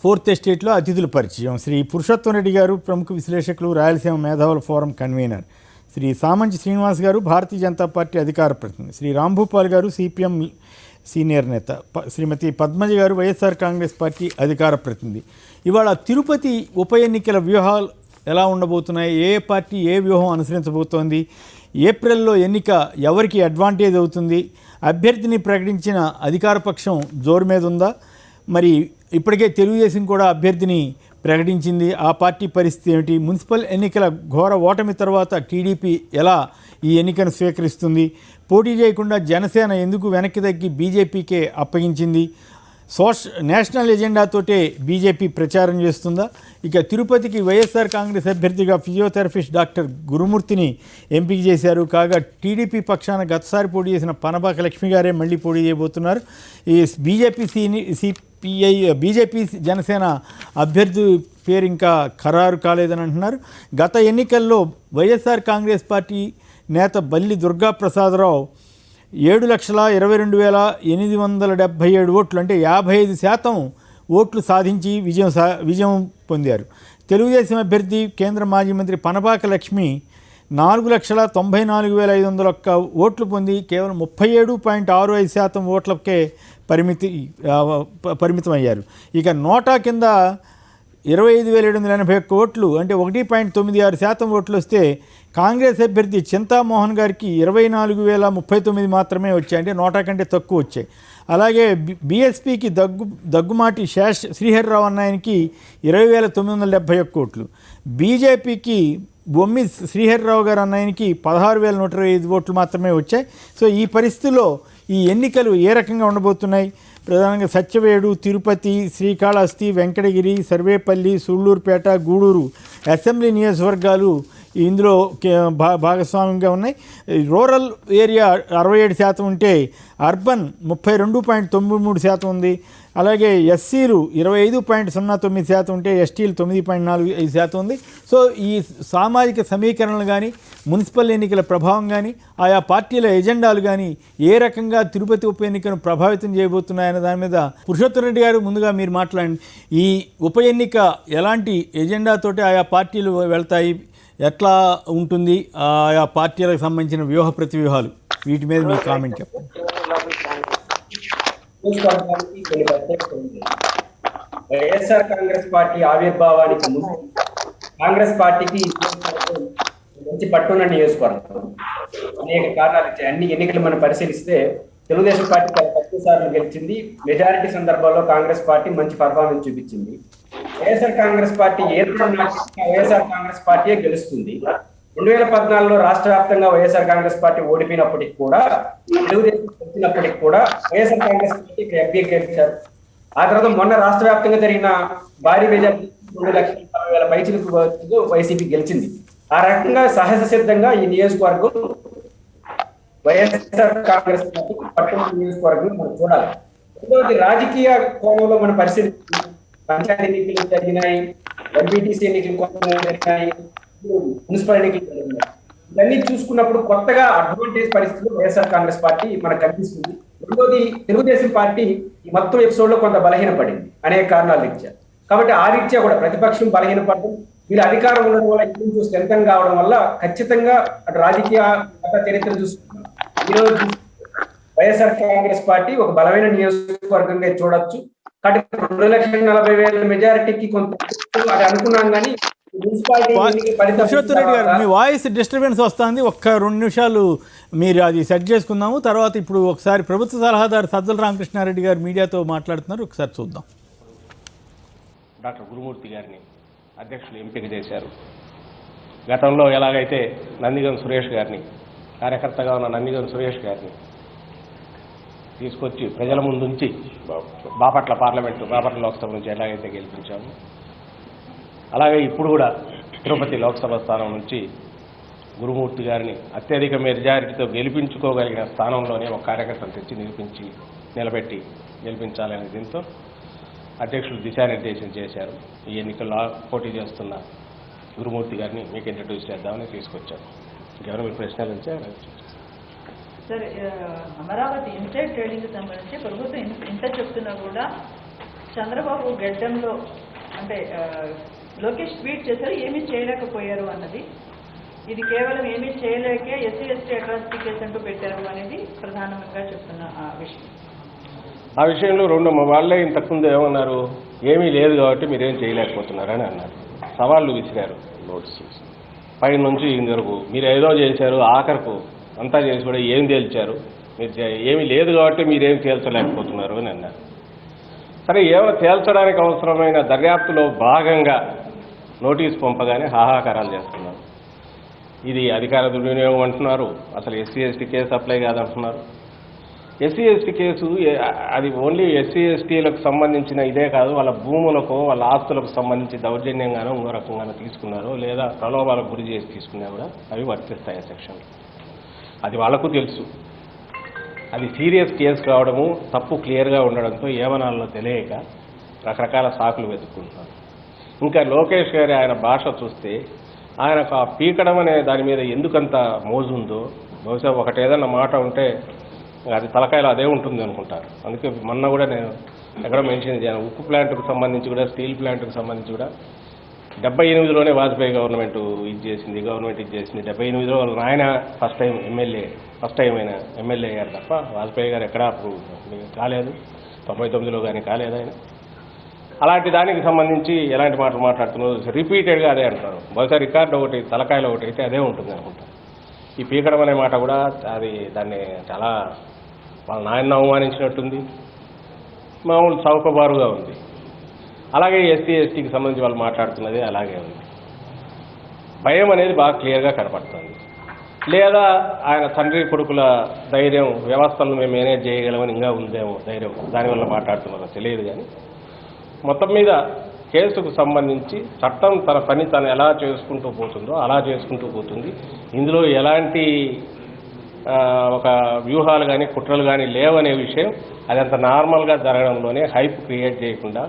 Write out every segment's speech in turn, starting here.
Fourth ఎస్టేట్లో అతిథుల పరిచయం. శ్రీ పురుషోత్తం రెడ్డి గారు ప్రముఖ విశ్లేషకులు, రాయలసీమ మేధావుల ఫోరం కన్వీనర్. శ్రీ సామంచి శ్రీనివాస్ గారు భారతీయ జనతా పార్టీ అధికార ప్రతినిధి. శ్రీ రాంభూపాల్ గారు సిపిఎం సీనియర్ నేత. శ్రీమతి పద్మజ గారు వైఎస్ఆర్ కాంగ్రెస్ పార్టీ అధికార ప్రతినిధి. ఇవాళ తిరుపతి ఉప ఎన్నికల వ్యూహాలు ఎలా ఉండబోతున్నాయి, ఏ పార్టీ ఏ వ్యూహం అనుసరించబోతోంది, ఏప్రిల్లో ఎన్నిక ఎవరికి అడ్వాంటేజ్ అవుతుంది, అభ్యర్థిని ప్రకటించిన అధికార పక్షం జోరు మీద ఉందా, మరి ఇప్పటికే తెలుగుదేశం కూడా అభ్యర్థిని ప్రకటించింది, ఆ పార్టీ పరిస్థితి ఏమిటి, మున్సిపల్ ఎన్నికల ఘోర ఓటమి తర్వాత టీడీపీ ఎలా ఈ ఎన్నికను స్వీకరిస్తుంది, పోటీ చేయకుండా జనసేన ఎందుకు వెనక్కి తగ్గి బీజేపీకే అప్పగించింది, నేషనల్ ఎజెండాతోటే బీజేపీ ప్రచారం చేస్తుందా, ఇక తిరుపతికి వైఎస్ఆర్ కాంగ్రెస్ అభ్యర్థిగా ఫిజియోథెరపిస్ట్ డాక్టర్ గురుమూర్తిని ఎంపిక చేశారు. కాగా టీడీపీ పక్షాన గతసారి పోటీ చేసిన పనబాక లక్ష్మి గారే మళ్ళీ పోటీ చేయబోతున్నారు. ఈ బీజేపీ జనసేన అభ్యర్థి పేరు ఇంకా ఖరారు కాలేదని అంటున్నారు. గత ఎన్నికల్లో వైఎస్ఆర్ కాంగ్రెస్ పార్టీ నేత బల్లి దుర్గాప్రసాదరావు 7,22,877 ఓట్లు అంటే 55% ఓట్లు సాధించి విజయం పొందారు. తెలుగుదేశం అభ్యర్థి కేంద్ర మాజీ మంత్రి పనబాక లక్ష్మి 4,94,501 ఓట్లు పొంది కేవలం 37.65% ఓట్లకే పరిమితమయ్యారు. ఇక నోటా కింద 25,781 ఓట్లు అంటే 1.96% ఓట్లు వస్తే కాంగ్రెస్ అభ్యర్థి చింతామోహన్ గారికి 24,039 మాత్రమే వచ్చాయి, అంటే నోటా కంటే తక్కువ వచ్చాయి. అలాగే బీఎస్పీకి దగ్గుమాటి శ్రీహరిరావు అన్నాయనికి 20,971 ఓట్లు, బీజేపీకి బొమ్మి శ్రీహరిరావు గారు అన్నాయనికి 16,125 ఓట్లు మాత్రమే వచ్చాయి. సో ఈ పరిస్థితుల్లో ఈ ఎన్నికలు ఏ రకంగా ఉండబోతున్నాయి, ప్రధానంగా సత్యవేడు, తిరుపతి, శ్రీకాళహస్తి, వెంకటగిరి, సర్వేపల్లి, సూళ్లూరుపేట, గూడూరు అసెంబ్లీ నియోజకవర్గాలు ఇందులో భాగస్వామ్యంగా ఉన్నాయి. రూరల్ ఏరియా 67% ఉంటే అర్బన్ 32.93% ఉంది. అలాగే ఎస్సీలు 25.09% ఉంటే ఎస్టీలు 9.45% ఉంది. సో ఈ సామాజిక సమీకరణలు కానీ, మున్సిపల్ ఎన్నికల ప్రభావం కానీ, ఆయా పార్టీల ఎజెండాలు కానీ ఏ రకంగా తిరుపతి ఉప ఎన్నికను ప్రభావితం చేయబోతున్నాయనే దాని మీద పురుషోత్తం రెడ్డి గారు ముందుగా మీరు మాట్లాడండి. ఈ ఉప ఎన్నిక ఎలాంటి ఎజెండాతోటి ఆయా పార్టీలు వెళ్తాయి, ఎట్లా ఉంటుంది, ఆయా పార్టీలకు సంబంధించిన వ్యూహ ప్రతివ్యూహాలు, వీటి మీద మీ కామెంట్ చెప్పండి. వైఎస్ఆర్ కాంగ్రెస్ పార్టీ ఆవిర్భావానికి ముందు కాంగ్రెస్ పార్టీకి మంచి పట్టున్న నియోజకవర్గం. అనేక కారణాలు ఇచ్చాయి. అన్ని ఎన్నికలు మనం పరిశీలిస్తే తెలుగుదేశం పార్టీ తక్కువ సార్లు గెలిచింది. మెజారిటీ సందర్భాల్లో కాంగ్రెస్ పార్టీ మంచి పర్ఫార్మెన్స్ చూపించింది. వైఎస్ఆర్ కాంగ్రెస్ పార్టీ వైఎస్ఆర్ కాంగ్రెస్ పార్టీయే గెలుస్తుంది. 2014లో రాష్ట్ర వ్యాప్తంగా వైఎస్ఆర్ కాంగ్రెస్ పార్టీ ఓడిపోయినప్పటికీ కూడా, తెలుగుదేశం వచ్చినప్పటికీ కూడా వైఎస్ఆర్ కాంగ్రెస్ పార్టీ ఇక్కడ ఎంపీ గెలిచారు. ఆ తర్వాత మొన్న రాష్ట్ర వ్యాప్తంగా జరిగిన భారీ మెజార్టీ 2,40,000 పైచిలకు వైసీపీ గెలిచింది. ఆ రకంగా సహజ సిద్ధంగా ఈ నియోజకవర్గం వైఎస్ఆర్ కాంగ్రెస్ పార్టీ పట్టణ నియోజకవర్గం మనం చూడాలి. రెండవది రాజకీయ కోణంలో మనం పరిశీలిస్తే పంచాయతీ ఎన్నికలు జరిగినాయి, ఎంపీటీసీ ఎన్నికలు జరిగినాయి, మున్సిపల్ ఎన్నికలు జరిగినాయి. ఇవన్నీ చూసుకున్నప్పుడు కొత్తగా అడ్వాంటేజ్ పరిస్థితులు వైఎస్ఆర్ కాంగ్రెస్ పార్టీ మనకు కనిపిస్తుంది. రెండోది తెలుగుదేశం పార్టీ ఈ మొత్తం ఎపిసోడ్ లో కొంత బలహీనపడింది, అనేక కారణాలు ఇచ్చారు. కాబట్టి ఆ రీత్యా కూడా ప్రతిపక్షం బలహీనపడడం, వీళ్ళు అధికారం ఉండడం వల్ల ఇంచు స్ట్రెంథన్ కావడం వల్ల ఖచ్చితంగా అటు రాజకీయ చరిత్ర చూసుకున్నాం. ఈరోజు వైఎస్ఆర్ కాంగ్రెస్ పార్టీ ఒక బలమైన నియోజకవర్గంగా చూడొచ్చు. కాబట్టి 2,40,000 మెజారిటీకి కొంత అది అనుకున్నాం. కానీ పురుషోత్తం రెడ్డి గారు, మీ వాయిస్ డిస్టర్బెన్స్ వస్తుంది, ఒక్క 2 నిమిషాలు మీరు అది సెట్ చేసుకుందాము. తర్వాత ఇప్పుడు ఒకసారి ప్రభుత్వ సలహాదారు సజ్జల రామకృష్ణారెడ్డి గారు మీడియాతో మాట్లాడుతున్నారు, ఒకసారి చూద్దాం. డాక్టర్ గురుమూర్తి గారిని అధ్యక్షులు ఎంపిక చేశారు. గతంలో ఎలాగైతే నందిగం సురేష్ గారిని, కార్యకర్తగా ఉన్న నందిగం సురేష్ గారిని తీసుకొచ్చి ప్రజల ముందుంచి బాపట్ల పార్లమెంటు, బాపట్ల లోక్సభ నుంచి ఎలాగైతే గెలిపించాము, అలాగే ఇప్పుడు కూడా తిరుపతి లోక్సభ స్థానం నుంచి గురుమూర్తి గారిని అత్యధిక మెజారిటీతో గెలిపించుకోగలిగిన స్థానంలోనే ఒక కార్యకర్తను తెచ్చి నిలబెట్టి గెలిపించాలనే దీంతో అధ్యక్షులు దిశానిర్దేశం చేశారు. ఈ ఎన్నికల్లో పోటీ చేస్తున్న గురుమూర్తి గారిని మీకు ఇంట్రడ్యూస్ చేద్దామని తీసుకొచ్చారు. ఇంకెవరు మీరు ప్రశ్నలు ఇచ్చారు? సార్, అమరావతి ఇన్సైడ్ ట్రేడింగ్కి సంబంధించి ప్రభుత్వం ఇంత చెప్తున్నా కూడా చంద్రబాబు గడ్డంలో అంటే లోకేష్ ట్వీట్ చేశారు ఏమీ చేయలేకపోయారు అన్నది. ఇది కేవలం ఏమీ చేయలేకే ఎస్సీ ఎస్టీ అట్రాసిటీ కేసు అంటూ పెట్టారు అనేది ప్రధానంగా చెప్తున్న ఆ విషయం. ఆ విషయంలో వాళ్ళే ఇంతకుముందు ఏమన్నారు, ఏమీ లేదు కాబట్టి మీరేం చేయలేకపోతున్నారని అన్నారు. సవాళ్ళు విసిరారు నోట్స్ పై నుంచి ఇంతవరకు మీరు ఏదో చేశారు, ఆఖరకు అంతా చేసి కూడా ఏం తేల్చారు, మీరు ఏమీ లేదు కాబట్టి మీరేం తేల్చలేకపోతున్నారు అని అన్నారు. సరే, ఏమైనా తేల్చడానికి అవసరమైన దర్యాప్తులో భాగంగా నోటీస్ పంపగానే హాహాకారాలు చేస్తున్నారు. ఇది అధికార దుర్వినియోగం అంటున్నారు, అసలు ఎస్సీ ఎస్టీ కేసు అప్లై కాదంటున్నారు. ఎస్సీ ఎస్టీ కేసు అది ఓన్లీ ఎస్సీ ఎస్టీలకు సంబంధించిన ఇదే కాదు, వాళ్ళ భూములకు వాళ్ళ ఆస్తులకు సంబంధించి దౌర్జన్యంగానో ఇంకో రకంగానో తీసుకున్నారో లేదా ప్రలోభాలకు గురి చేసి తీసుకున్నా కూడా అవి వర్తిస్తాయి సెక్షన్లు. అది వాళ్లకు తెలుసు. అది సీరియస్ కేసు కావడము, తప్పు క్లియర్గా ఉండడంతో ఏమనాలో తెలియక రకరకాల సాకులు వెతుక్కుంటున్నారు. ఇంకా లోకేష్ గారి ఆయన భాష చూస్తే ఆయనకు ఆ పీకడం అనే దాని మీద ఎందుకంత మోజుందో, బహుశా ఒకటేదన్నా మాట ఉంటే అది తలకాయలో అదే ఉంటుంది అనుకుంటారు. అందుకే మొన్న కూడా నేను ఎక్కడో మెన్షన్ చేశాను, ఉక్కు ప్లాంట్కు సంబంధించి కూడా స్టీల్ ప్లాంట్కు సంబంధించి కూడా 78లోనే వాజ్పేయి గవర్నమెంట్ ఇది చేసింది, 78లో వాళ్ళ నాయన ఫస్ట్ టైం అయిన ఎమ్మెల్యే అయ్యారు తప్ప వాజ్పేయి గారు ఎక్కడా అప్పుడు కాలేదు, 99లో కానీ కాలేదు ఆయన. అలాంటి దానికి సంబంధించి ఎలాంటి మాటలు మాట్లాడుతున్నారు, రిపీటెడ్గా అదే అంటారు. బహుశా రికార్డు ఒకటి తలకాయలో ఒకటి అయితే అదే ఉంటుంది అనుకుంటారు. ఈ పీకడం అనే మాట కూడా దాన్ని చాలా వాళ్ళ నాయన అవమానించినట్టుంది, మామూలు చౌకబారుగా ఉంది. అలాగే ఎస్సీ ఎస్టీకి సంబంధించి వాళ్ళు మాట్లాడుతున్నది అలాగే ఉంది. భయం అనేది బాగా క్లియర్గా కనపడుతుంది. లేదా ఆయన తండ్రి కొడుకుల ధైర్యం, వ్యవస్థలను మేము మేనేజ్ చేయగలమని ఇంకా ఉందేమో ధైర్యం, దానివల్ల మాట్లాడుతున్నారో తెలియదు. కానీ మొత్తం మీద కేసుకు సంబంధించి చట్టం తన పని తను ఎలా చేసుకుంటూ పోతుందో అలా చేసుకుంటూ పోతుంది. ఇందులో ఎలాంటి ఒక వ్యూహాలు కానీ కుట్రలు కానీ లేవనే విషయం అదంత నార్మల్గా జరగడంలోనే, హైప్ క్రియేట్ చేయకుండా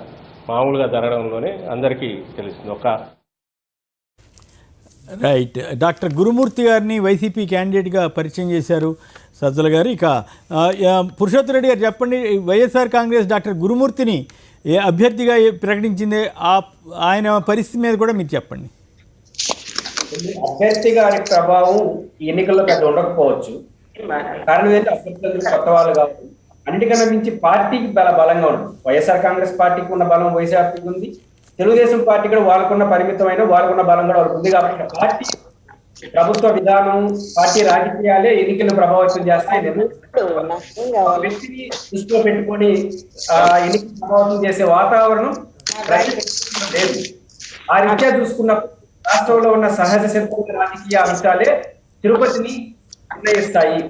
మామూలుగా జరగడంలోనే అందరికీ తెలుస్తుంది. రైట్. డాక్టర్ గురుమూర్తి గారిని వైసీపీ క్యాండిడేట్గా పరిచయం చేశారు సజ్జల గారు. ఇక పురుషోత్తమ రెడ్డి గారు చెప్పండి, వైఎస్ఆర్ కాంగ్రెస్ డాక్టర్ గురుమూర్తిని అభ్యర్థిగా ప్రకటించింది, ఆయన పరిస్థితి మీద కూడా మీరు చెప్పండి. అభ్యర్థి గారి ప్రభావం ఎన్నికల్లో పెద్ద ఉండకపోవచ్చు. కారణం ఏంటంటే అభ్యర్థులు కొత్త వాళ్ళు కావచ్చు. అన్నిటికన్నా మించి పార్టీకి బలంగా ఉంటుంది. వైఎస్ఆర్ కాంగ్రెస్ పార్టీకి ఉన్న బలం వైఎస్ఆర్కి ఉంది, తెలుగుదేశం పార్టీ కూడా వాళ్ళకున్న పరిమితమైన వాళ్ళకున్న బలం కూడా వాళ్ళకు ఉంది. కాబట్టి పార్టీ ప్రభుత్వ విధానం, పార్టీ రాజకీయాలే ఎన్నికలను ప్రభావితం చేస్తాయి. వ్యక్తిని దృష్టిలో పెట్టుకొని ఎన్నికలు ప్రభావితం చేసే వాతావరణం లేదు. ఆ రీత్యా చూసుకున్నప్పుడు రాష్ట్రంలో ఉన్న సహజ సిద్ధమైన రాజకీయ అంశాలే తిరుపతిని నిర్ణయిస్తాయి.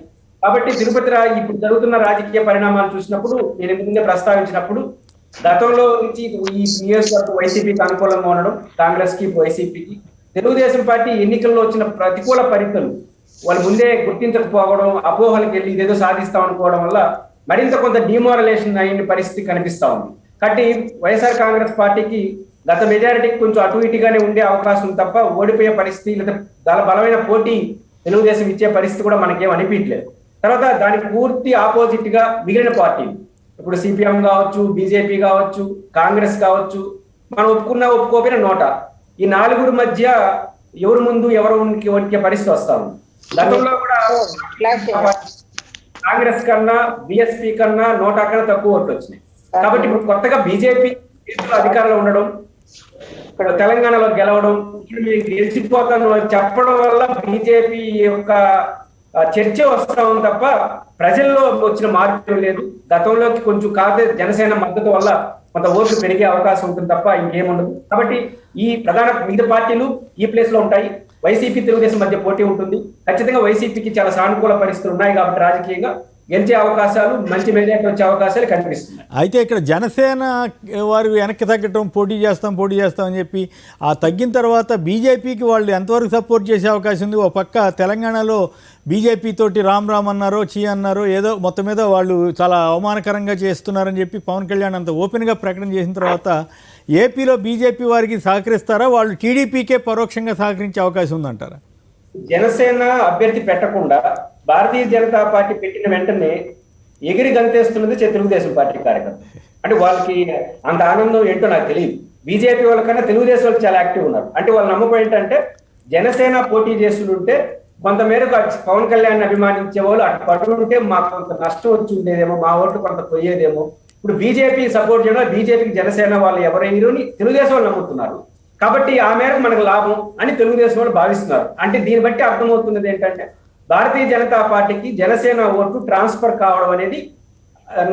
కాబట్టి తిరుపతి ఇప్పుడు జరుగుతున్న రాజకీయ పరిణామాలు చూసినప్పుడు, నేను ముందే ప్రస్తావించినప్పుడు, గతంలో నుంచి ఈ నియోజకవర్గం వైసీపీకి అనుకూలంగా ఉండడం, కాంగ్రెస్ కి వైసీపీకి, తెలుగుదేశం పార్టీ ఎన్నికల్లో వచ్చిన ప్రతికూల పరిస్థితులు వాళ్ళు ముందే గుర్తించకపోవడం, అపోహలకు వెళ్ళి ఇదేదో సాధిస్తాం అనుకోవడం వల్ల మరింత కొంత డిమోరలేషన్ అయిన పరిస్థితి కనిపిస్తా ఉంది. కాబట్టి వైఎస్ఆర్ కాంగ్రెస్ పార్టీకి గత మెజారిటీకి కొంచెం అటు ఇటుగానే ఉండే అవకాశం తప్ప ఓడిపోయే పరిస్థితి లేదా బలమైన పోటీ తెలుగుదేశం ఇచ్చే పరిస్థితి కూడా మనకేం అనిపించలేదు. తర్వాత దానికి పూర్తి ఆపోజిట్ గా మిగిలిన పార్టీలు, ఇప్పుడు సిపిఎం కావచ్చు, బీజేపీ కావచ్చు, కాంగ్రెస్ కావచ్చు, మనం ఒప్పుకున్నా ఒప్పుకోపోయిన నోట, ఈ నలుగురు మధ్య ఎవరు ముందు ఎవరు వణికే పరిస్థితి వస్తాము. గతంలో కూడా కాంగ్రెస్ కన్నా బిఎస్పీ కన్నా నోటా కన్నా తక్కువ ఓట్లు వచ్చినాయి. కాబట్టి ఇప్పుడు కొత్తగా బీజేపీ అధికారంలో ఉండడం, ఇక్కడ తెలంగాణలో గెలవడం, గెలిచిపోతాను చెప్పడం వల్ల బీజేపీ యొక్క చర్చ వస్తాం తప్ప ప్రజల్లో వచ్చిన మార్పు లేదు. గతంలోకి కొంచెం కాదే జనసేన మద్దతు వల్ల కొంత ఓట్లు పెరిగే అవకాశం ఉంటుంది తప్ప ఇంకేముండదు. కాబట్టి ఈ ప్రధాన మిగతా పార్టీలు ఈ ప్లేస్ లో ఉంటాయి. వైసీపీ తెలుగుదేశం మధ్య పోటీ ఉంటుంది. ఖచ్చితంగా వైసీపీకి చాలా సానుకూల పరిస్థితులు ఉన్నాయి కాబట్టి రాజకీయంగా గెలిచే అవకాశాలు, మంచి మెజారిటీ వచ్చే అవకాశాలు కనిపిస్తున్నాయి. అయితే ఇక్కడ జనసేన వారు వెనక్కి తగ్గటం, పోటీ చేస్తాం అని చెప్పి ఆ తగ్గిన తర్వాత బీజేపీకి వాళ్ళు ఎంతవరకు సపోర్ట్ చేసే అవకాశం ఉంది? ఓ పక్క తెలంగాణలో బీజేపీ తోటి రామ్ అన్నారో, చీ అన్నారో, ఏదో మొత్తం మీద వాళ్ళు చాలా అవమానకరంగా చేస్తున్నారని చెప్పి పవన్ కళ్యాణ్ అంత ఓపెన్గా ప్రకటన చేసిన తర్వాత ఏపీలో బీజేపీ వారికి సహకరిస్తారా, వాళ్ళు టీడీపీకే పరోక్షంగా సహకరించే అవకాశం ఉందంటారా? జనసేన అభ్యర్థి పెట్టకుండా భారతీయ జనతా పార్టీ పెట్టిన వెంటనే ఎగిరి గంతేస్తున్నది తెలుగుదేశం పార్టీ కార్యకర్త. అంటే వాళ్ళకి అంత ఆనందం ఏంటో నాకు తెలియదు. బీజేపీ వాళ్ళకన్నా తెలుగుదేశం వాళ్ళు చాలా యాక్టివ్ ఉన్నారు. అంటే వాళ్ళ నమ్మకం ఏంటంటే జనసేన పోటీ చేస్తుంటే కొంతమేరకు పవన్ కళ్యాణ్ అభిమానించే వాళ్ళు అటు పడుతుంటే మాకు కొంత నష్టం వచ్చి ఉండేదేమో, మా ఓట్లు కొంత పోయేదేమో. ఇప్పుడు బీజేపీ సపోర్ట్ చేయడం, బీజేపీకి జనసేన వాళ్ళు ఎవరైనా తెలుగుదేశం వాళ్ళు నమ్ముతున్నారు కాబట్టి ఆ మేరకు మనకు లాభం అని తెలుగుదేశం వాళ్ళు భావిస్తున్నారు. అంటే దీన్ని బట్టి అర్థమవుతున్నది ఏంటంటే భారతీయ జనతా పార్టీకి జనసేన ఓట్లు ట్రాన్స్ఫర్ కావడం అనేది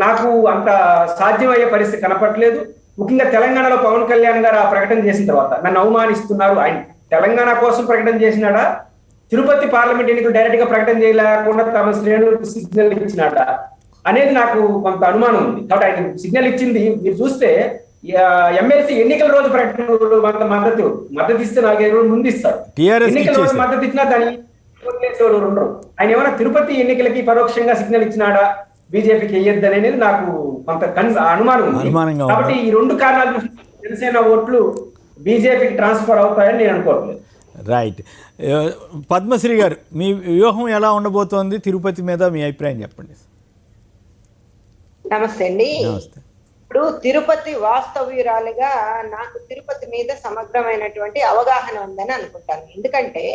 నాకు అంత సాధ్యమయ్యే పరిస్థితి కనపట్లేదు. ముఖ్యంగా తెలంగాణలో పవన్ కళ్యాణ్ గారు ఆ ప్రకటన చేసిన తర్వాత నన్ను అవమానిస్తున్నారు. ఆయన తెలంగాణ కోసం ప్రకటన చేసినాడా, తిరుపతి పార్లమెంట్ ఎన్నికలు డైరెక్ట్ గా ప్రకటన చేయలేకుండా తమ శ్రేణులకు సిగ్నల్ ఇచ్చినాడా అనేది నాకు కొంత అనుమానం ఉంది. కాబట్టి ఆయన సిగ్నల్ ఇచ్చింది మీరు చూస్తే ఎమ్మెల్సీ ఎన్నికల రోజు ప్రకటన మద్దతు ఇస్తే 4-5 రోజులు ముందు ఇస్తారు. ఎన్నికల రోజు మద్దతు ఇచ్చినా దాని ఉండరు. ఆయన ఏమైనా తిరుపతి ఎన్నికలకి పరోక్షంగా సిగ్నల్ ఇచ్చినాడా బీజేపీకి వేయద్దు అనేది నాకు కొంత అనుమానం ఉంది. కాబట్టి ఈ 2 కారణాలు జనసేన ఓట్లు బీజేపీకి ట్రాన్స్ఫర్ అవుతాయని నేను అనుకోవట్లేదు. రైట్. పద్మశ్రీ గారు, మీ వ్యూహం ఎలా ఉండబోతోంది తిరుపతి మీద, మీ అభిప్రాయం చెప్పండి. నమస్తే అండి. నమస్తే. ఇప్పుడు తిరుపతి వాస్తవ్యురాలుగా నాకు తిరుపతి మీద సమగ్రమైనటువంటి అవగాహన ఉందని అనుకుంటాను. ఎందుకంటే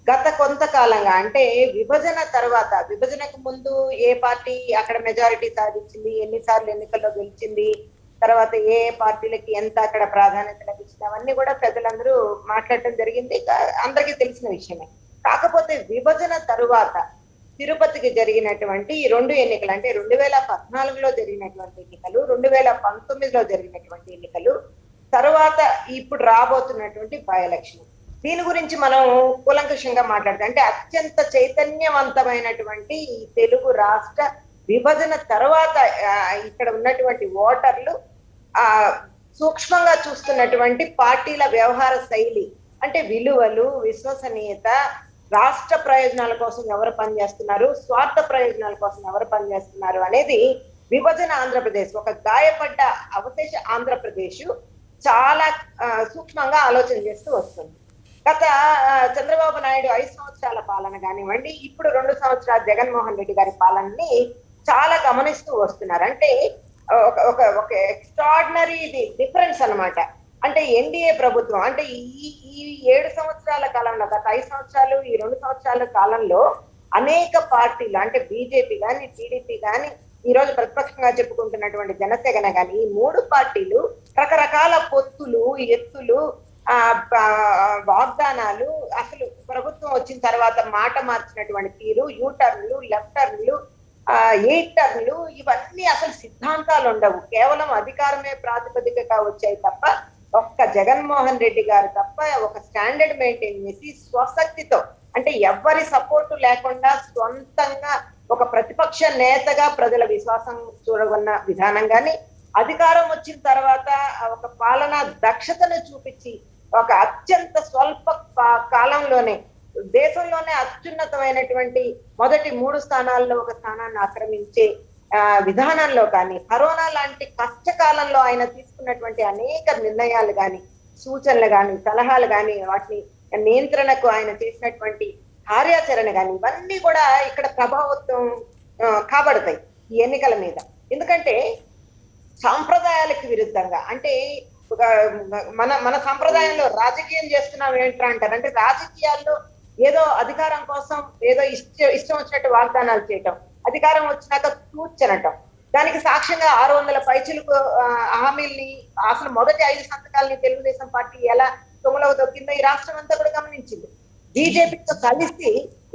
గత కొంతకాలంగా, అంటే విభజన తర్వాత, విభజనకు ముందు ఏ పార్టీ అక్కడ మెజారిటీ సాధించింది, ఎన్నిసార్లు ఎన్నికల్లో గెలిచింది, తర్వాత ఏ పార్టీలకి ఎంత అక్కడ ప్రాధాన్యత లభించింది, అవన్నీ కూడా ప్రజలందరూ మాట్లాడటం జరిగింది, అందరికీ తెలిసిన విషయమే. కాకపోతే విభజన తరువాత తిరుపతికి జరిగినటువంటి ఈ 2 ఎన్నికలు, అంటే 2014లో జరిగినటువంటి ఎన్నికలు, 2019లో జరిగినటువంటి ఎన్నికలు, తర్వాత ఇప్పుడు రాబోతున్నటువంటి బై ఎలక్షన్, దీని గురించి మనం కూలంకషంగా మాట్లాడతాం. అంటే అత్యంత చైతన్యవంతమైనటువంటి ఈ తెలుగు రాష్ట్ర విభజన తర్వాత ఇక్కడ ఉన్నటువంటి ఓటర్లు సూక్ష్మంగా చూస్తున్నటువంటి పార్టీల వ్యవహార శైలి, అంటే విలువలు, విశ్వసనీయత, రాష్ట్ర ప్రయోజనాల కోసం ఎవరు పనిచేస్తున్నారు, స్వార్థ ప్రయోజనాల కోసం ఎవరు పనిచేస్తున్నారు అనేది విభజన ఆంధ్రప్రదేశ్, ఒక గాయపడ్డ అవశేష ఆంధ్రప్రదేశ్ చాలా సూక్ష్మంగా ఆలోచన చేస్తూ వస్తుంది. గత చంద్రబాబు నాయుడు 5 సంవత్సరాల పాలన కానివ్వండి, ఇప్పుడు 2 సంవత్సరాల జగన్మోహన్ రెడ్డి గారి పాలనని చాలా గమనిస్తూ వస్తున్నారు. అంటే ఒక ఎక్స్ట్రాడినరీ డిఫరెన్స్ అన్నమాట. అంటే ఎన్డీఏ ప్రభుత్వం, అంటే ఈ 7 సంవత్సరాల కాలంలో, గత 5 సంవత్సరాలు, ఈ 2 సంవత్సరాల కాలంలో అనేక పార్టీలు, అంటే బీజేపీ కానీ, టీడీపీ కానీ, ఈ రోజు ప్రతిపక్షంగా చెప్పుకుంటున్నటువంటి జనసేన కానీ, ఈ 3 పార్టీలు రకరకాల పొత్తులు, ఎత్తులు, వాగ్దానాలు, అసలు ప్రభుత్వం వచ్చిన తర్వాత మాట మార్చినటువంటి తీరు, యూటర్న్లు, లెఫ్ట్ టర్న్లు, 8 టర్న్లు, ఇవన్నీ అసలు సిద్ధాంతాలు ఉండవు, కేవలం అధికారమే ప్రాతిపదికగా వచ్చాయి తప్ప, ఒక్క జగన్మోహన్ రెడ్డి గారు తప్ప ఒక స్టాండర్డ్ మెయింటైన్ చేసి స్వశక్తితో, అంటే ఎవ్వరి సపోర్టు లేకుండా సొంతంగా ఒక ప్రతిపక్ష నేతగా ప్రజల విశ్వాసం చూడగొన్న విధానం కానీ, అధికారం వచ్చిన తర్వాత ఒక పాలనా దక్షతను చూపించి ఒక అత్యంత స్వల్ప కాలంలోనే దేశంలోనే అత్యున్నతమైనటువంటి మొదటి 3 స్థానాల్లో ఒక స్థానాన్ని ఆక్రమించే విధానంలో కానీ, కరోనా లాంటి కష్టకాలంలో ఆయన తీసుకున్నటువంటి అనేక నిర్ణయాలు కానీ, సూచనలు కానీ, సలహాలు కానీ, వాటిని నియంత్రణకు ఆయన చేసినటువంటి కార్యాచరణ కానీ, ఇవన్నీ కూడా ఇక్కడ ప్రభావితం కాబడతాయి ఈ ఎన్నికల మీద. ఎందుకంటే సాంప్రదాయాలకు విరుద్ధంగా, అంటే మన సంప్రదాయంలో రాజకీయం చేస్తున్నాం ఏంట్రా అంటారు. అంటే రాజకీయాల్లో ఏదో అధికారం కోసం ఏదో ఇష్టం వచ్చినట్టు వాగ్దానాలు చేయటం, అధికారం వచ్చినాక తూర్చనటం, దానికి సాక్ష్యంగా 600 పైచిలకు హామీల్ని, అసలు మొదటి 5 సంతకాలని తెలుగుదేశం పార్టీ ఎలా తొంగలో దొక్కిందో ఈ రాష్ట్రం అంతా కూడా గమనించింది. బీజేపీతో కలిసి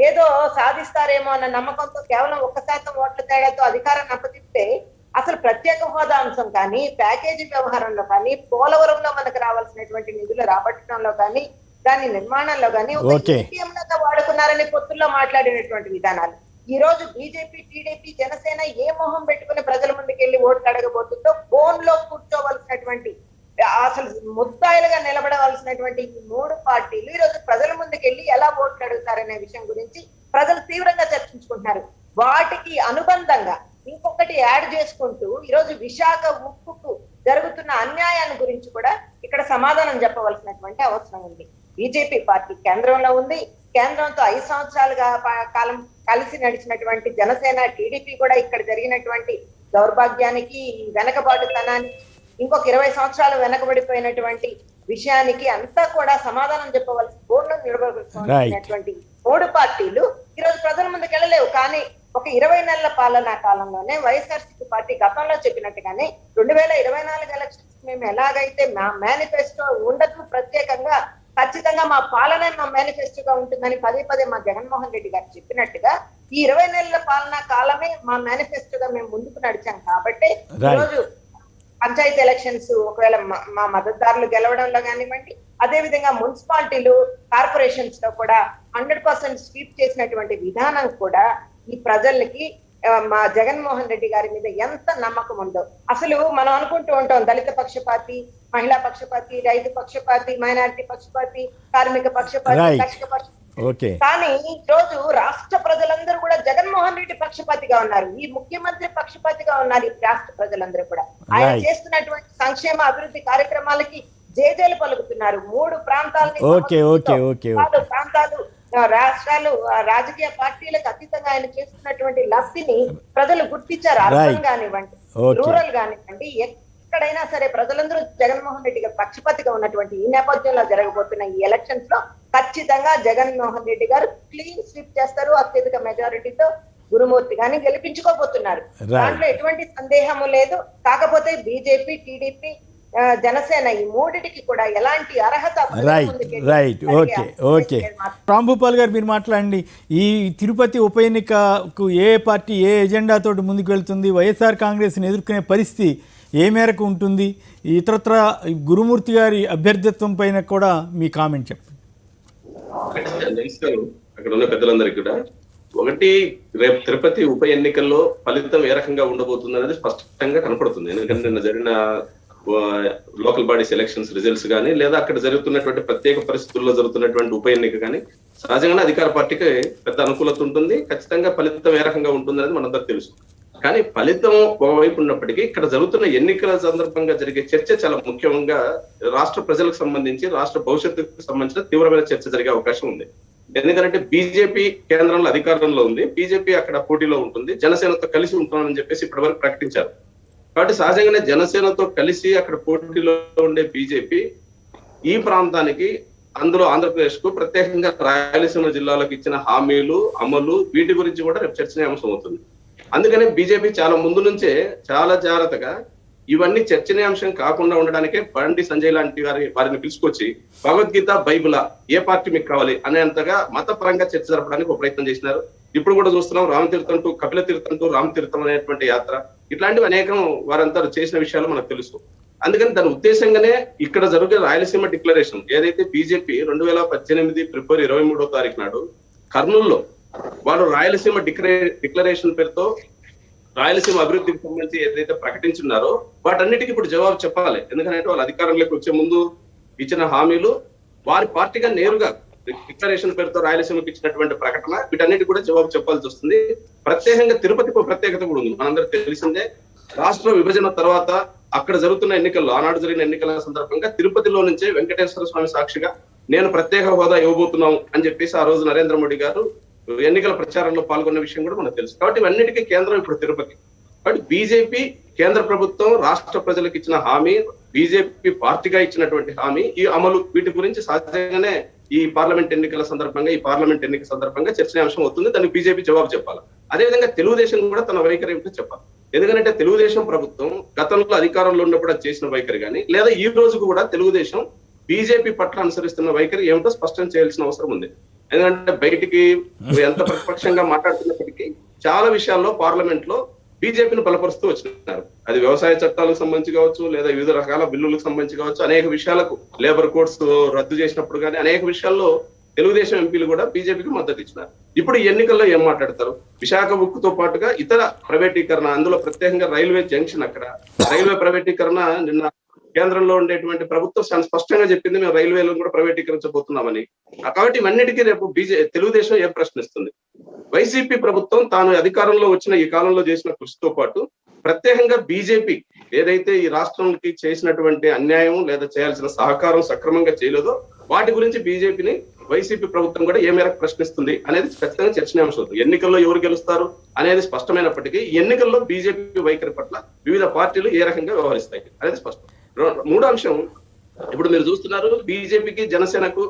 ఏదో సాధిస్తారేమో అన్న నమ్మకంతో కేవలం 1% ఓట్ల తేడాతో అధికారాన్ని అప్పచెప్తే, అసలు ప్రత్యేక హోదా అంశం కానీ, ప్యాకేజీ వ్యవహారంలో కానీ, పోలవరంలో మనకు రావాల్సినటువంటి నిధులు రాబట్టడంలో కానీ, దాని నిర్మాణంలో కానీ వాడుకున్నారని పొత్తుల్లో మాట్లాడినటువంటి విధానాలు, ఈ రోజు బీజేపీ, టీడీపీ, జనసేన ఏ మొహం పెట్టుకుని ప్రజల ముందుకెళ్లి ఓట్లు అడగబోతుందో, ఫోన్ లో కూర్చోవలసినటువంటి, అసలు ముద్దాయిలుగా నిలబడవలసినటువంటి ఈ 3 పార్టీలు ఈ రోజు ప్రజల ముందుకెళ్లి ఎలా ఓట్లు అడుగుతారనే విషయం గురించి ప్రజలు తీవ్రంగా చర్చించుకుంటున్నారు. వాటికి అనుబంధంగా ఇంకొకటి యాడ్ చేసుకుంటూ ఈరోజు విశాఖ ఉక్కుకు జరుగుతున్న అన్యాయాన్ని గురించి కూడా ఇక్కడ సమాధానం చెప్పవలసినటువంటి అవసరం ఉంది. బీజేపీ పార్టీ కేంద్రంలో ఉంది, కేంద్రంతో 5 సంవత్సరాలుగా కాలం కలిసి నడిచినటువంటి జనసేన, టీడీపీ కూడా ఇక్కడ జరిగినటువంటి దౌర్భాగ్యానికి, ఈ వెనకబాటుతనానికి, ఇంకొక 20 సంవత్సరాలు వెనకబడిపోయినటువంటి విషయానికి అంతా కూడా సమాధానం చెప్పవలసి, బోర్డులో నిలబడవలసినటువంటి 3 పార్టీలు ఈరోజు ప్రజల ముందుకు వెళ్ళలేవు. కానీ ఒక 20 నెలల పాలనా కాలంలోనే వైఎస్ఆర్సీపీ పార్టీ గతంలో చెప్పినట్టుగానే 2024 ఎలక్షన్స్ మేము ఎలాగైతే మా మేనిఫెస్టో ఉండదు, ప్రత్యేకంగా ఖచ్చితంగా మా పాలన మా మేనిఫెస్టోగా ఉంటుందని పదే మా జగన్మోహన్ రెడ్డి గారు చెప్పినట్టుగా ఈ 20 నెలల పాలనా కాలమే మా మేనిఫెస్టోగా మేము ముందుకు నడిచాం. కాబట్టి ఈరోజు పంచాయతీ ఎలక్షన్స్ ఒకవేళ మా మద్దతుదారులు గెలవడంలో కానివ్వండి, అదే విధంగా మున్సిపాలిటీలు, కార్పొరేషన్స్ లో కూడా 100% స్వీప్ చేసినటువంటి విధానం కూడా ఈ ప్రజలకి మా జగన్మోహన్ రెడ్డి గారి మీద ఎంత నమ్మకం ఉందో. అసలు మనం అనుకుంటూ ఉంటాం దళిత పక్షపాతి, మహిళా పక్షపాతి, రైతు పక్షపాతి, మైనారిటీ పక్షపాతి, కార్మిక పక్షపాతి, కర్షక పక్షపాతి, కానీ ఈ రోజు రాష్ట్ర ప్రజలందరూ కూడా జగన్మోహన్ రెడ్డి పక్షపాతిగా ఉన్నారు. ఈ ముఖ్యమంత్రి పక్షపాతిగా ఉన్నారు. ఈ రాష్ట్ర ప్రజలందరూ కూడా ఆయన చేస్తున్నటువంటి సంక్షేమ అభివృద్ధి కార్యక్రమాలకి జేజేలు పలుకుతున్నారు. 3 ప్రాంతాలని, 4 ప్రాంతాలు, రాష్ట్రాలు, రాజకీయ పార్టీలకు అతీతంగా ఆయన చేస్తున్నటువంటి లబ్ధిని ప్రజలు గుర్తించారు. అర్బన్ కానివ్వండి, రూరల్ కానివ్వండి, ఎక్కడైనా సరే ప్రజలందరూ జగన్మోహన్ రెడ్డి గారు పక్షపాతిగా ఉన్నటువంటి ఈ నేపథ్యంలో జరగబోతున్న ఈ ఎలక్షన్స్ లో ఖచ్చితంగా జగన్మోహన్ రెడ్డి గారు క్లీన్ స్వీప్ చేస్తారు. అత్యధిక మెజారిటీతో గురుమూర్తి గాని గెలిపించుకోబోతున్నారు. దాంట్లో ఎటువంటి సందేహము లేదు. కాకపోతే బీజేపీ, టీడీపీ, జనసేన ఈ 3టికి కూడా ఎలాంటి అర్హత. ఓకే రాంభూపాల్ గారు మీరు మాట్లాడండి. ఈ తిరుపతి ఉప ఎన్నికకు ఏ పార్టీ ఏ ఎజెండాతో ముందుకు వెళ్తుంది? వైఎస్ఆర్ కాంగ్రెస్ని ఎదుర్కొనే పరిస్థితి ఏ మేరకు ఉంటుంది? ఇతరత్ర గురుమూర్తి గారి అభ్యర్థిత్వం పైన కూడా మీ కామెంట్ చెప్పండి. అక్కడ ఉన్న పెద్దలందరికీ కూడా ఒకటి, రేపు తిరుపతి ఉప ఎన్నికల్లో ఫలితం ఏ రకంగా ఉండబోతుంది అనేది స్పష్టంగా కనపడుతుంది. ఎందుకంటే నిన్న జరిగిన లోకల్ బాడీస్ ఎలక్షన్స్ రిజల్ట్స్ కానీ, లేదా అక్కడ జరుగుతున్నటువంటి ప్రత్యేక పరిస్థితుల్లో జరుగుతున్నటువంటి ఉప ఎన్నిక కానీ సహజంగానే అధికార పార్టీకి పెద్ద అనుకూలత ఉంటుంది. ఖచ్చితంగా ఫలితం ఏ రకంగా ఉంటుంది అనేది మనందరికి తెలుసు. కానీ ఫలితం ఒకవైపు ఉన్నప్పటికీ ఇక్కడ జరుగుతున్న ఎన్నికల సందర్భంగా జరిగే చర్చ చాలా ముఖ్యంగా రాష్ట్ర ప్రజలకు సంబంధించి, రాష్ట్ర భవిష్యత్తుకు సంబంధించిన తీవ్రమైన చర్చ జరిగే అవకాశం ఉంది. ఎందుకంటే బీజేపీ కేంద్రంలో అధికారంలో ఉంది, బీజేపీ అక్కడ పోటీలో ఉంటుంది, జనసేనతో కలిసి ఉంటున్నామని చెప్పేసి ఇప్పటి వరకు ప్రకటించారు. కాబట్టి సహజంగానే జనసేనతో కలిసి అక్కడ పోటీలో ఉండే బీజేపీ ఈ ప్రాంతానికి, అందులో ఆంధ్రప్రదేశ్ కు, ప్రత్యేకంగా రాయలసీమ జిల్లాలకు ఇచ్చిన హామీలు, అమలు, వీటి గురించి కూడా రేపు చర్చనీయాంశం అవుతుంది. అందుకనే బీజేపీ చాలా ముందు నుంచే చాలా జాగ్రత్తగా ఇవన్నీ చర్చనీయాంశం కాకుండా ఉండడానికే బండి సంజయ్ లాంటి వారిని పిలుచుకొచ్చి భగవద్గీత, బైబిలా ఏ పార్టీ మీకు కావాలి అనేంతగా మతపరంగా చర్చ జరపడానికి ఒక ప్రయత్నం చేసినారు. ఇప్పుడు కూడా చూస్తున్నాం, రామతీర్థం టు కపిల తీర్థం టు రామతీర్థం అనేటువంటి యాత్ర, ఇట్లాంటివి అనేకం వారంతా చేసిన విషయాలు మనకు తెలుసు. అందుకని దాని ఉద్దేశంగానే ఇక్కడ జరిగే రాయలసీమ డిక్లరేషన్ ఏదైతే బీజేపీ 2018 ఫిబ్రవరి 23వ తారీఖు నాడు కర్నూలులో వారు రాయలసీమ డిక్లరేషన్ పేరుతో రాయలసీమ అభివృద్ధికి సంబంధించి ఏదైతే ప్రకటించున్నారో వాటన్నిటికీ ఇప్పుడు జవాబు చెప్పాలి. ఎందుకంటే వాళ్ళు అధికారంలోకి వచ్చే ముందు ఇచ్చిన హామీలు, వారి పార్టీగా నేరుగా డిక్లరేషన్ పేరుతో రాయలసీమకి ఇచ్చినటువంటి ప్రకటన, వీటన్నిటి కూడా జవాబు చెప్పాల్సి వస్తుంది. ప్రత్యేకంగా తిరుపతికి ప్రత్యేకత కూడా ఉంది. మనందరికి తెలిసిందే, రాష్ట్ర విభజన తర్వాత అక్కడ జరుగుతున్న ఎన్నికల్లో, ఆనాడు జరిగిన ఎన్నికల సందర్భంగా తిరుపతిలో నుంచే వెంకటేశ్వర స్వామి సాక్షిగా నేను ప్రత్యేక హోదా ఇవ్వబోతున్నాం అని చెప్పేసి ఆ రోజు నరేంద్ర మోడీ గారు ఎన్నికల ప్రచారంలో పాల్గొన్న విషయం కూడా మనకు తెలుసు. కాబట్టి ఇవన్నిటికీ కేంద్రం ఇప్పుడు తిరుపతి. కాబట్టి బీజేపీ, కేంద్ర ప్రభుత్వం రాష్ట్ర ప్రజలకు ఇచ్చిన హామీ, బీజేపీ పార్టీగా ఇచ్చినటువంటి హామీ, ఈ అమలు, వీటి గురించి సహజంగానే ఈ పార్లమెంట్ ఎన్నికల సందర్భంగా, ఈ పార్లమెంట్ ఎన్నిక సందర్భంగా చర్చనీయాంశం అవుతుంది. దానికి బీజేపీ జవాబు చెప్పాలి. అదేవిధంగా తెలుగుదేశం కూడా తన వైఖరి ఏమిటో చెప్పాలి. ఎందుకంటే తెలుగుదేశం ప్రభుత్వం గతంలో అధికారంలో ఉన్నప్పుడు చేసిన వైఖరి కానీ, లేదా ఈ రోజుకు కూడా తెలుగుదేశం బీజేపీ పట్ల అనుసరిస్తున్న వైఖరి ఏమిటో స్పష్టం చేయాల్సిన అవసరం ఉంది. ఎందుకంటే బయటికి ఎంత ప్రతిపక్షంగా మాట్లాడుతున్నప్పటికీ చాలా విషయాల్లో పార్లమెంట్ లో బీజేపీని బలపరుస్తూ వచ్చినారు. అది వ్యవసాయ చట్టాలకు సంబంధించి కావచ్చు, లేదా వివిధ రకాల బిల్లులకు సంబంధించి కావచ్చు, అనేక విషయాలకు, లేబర్ కోడ్స్ రద్దు చేసినప్పుడు కానీ అనేక విషయాల్లో తెలుగుదేశం ఎంపీలు కూడా బీజేపీకి మద్దతు ఇచ్చినారు. ఇప్పుడు ఈ ఎన్నికల్లో ఏం మాట్లాడతారు? విశాఖ ఉక్కుతో పాటుగా ఇతర ప్రైవేటీకరణ, అందులో ప్రత్యేకంగా రైల్వే జంక్షన్, అక్కడ రైల్వే ప్రైవేటీకరణ నిన్న కేంద్రంలో ఉండేటువంటి ప్రభుత్వం చాలా స్పష్టంగా చెప్పింది, మేము రైల్వేలో కూడా ప్రైవేటీకరించబోతున్నామని. కాబట్టి ఇవన్నిటికీ రేపు తెలుగుదేశం ఏం ప్రశ్నిస్తుంది? వైసీపీ ప్రభుత్వం తాను అధికారంలో వచ్చిన ఈ కాలంలో చేసిన కృషితో పాటు ప్రత్యేకంగా బీజేపీ ఏదైతే ఈ రాష్ట్రానికి చేసినటువంటి అన్యాయం లేదా చేయాల్సిన సహకారం సక్రమంగా చేయలేదో వాటి గురించి బీజేపీని వైసీపీ ప్రభుత్వం కూడా ఏ మేరకు ప్రశ్నిస్తుంది అనేది ఖచ్చితంగా చర్చనీయాంశం అవుతుంది. ఎన్నికల్లో ఎవరు గెలుస్తారు అనేది స్పష్టమైనప్పటికీ ఎన్నికల్లో బీజేపీ వైఖరి పట్ల వివిధ పార్టీలు ఏ రకంగా వ్యవహరిస్తాయి అనేది స్పష్టం. మూడో అంశం, ఇప్పుడు మీరు చూస్తున్నారు బీజేపీకి జనసేనకు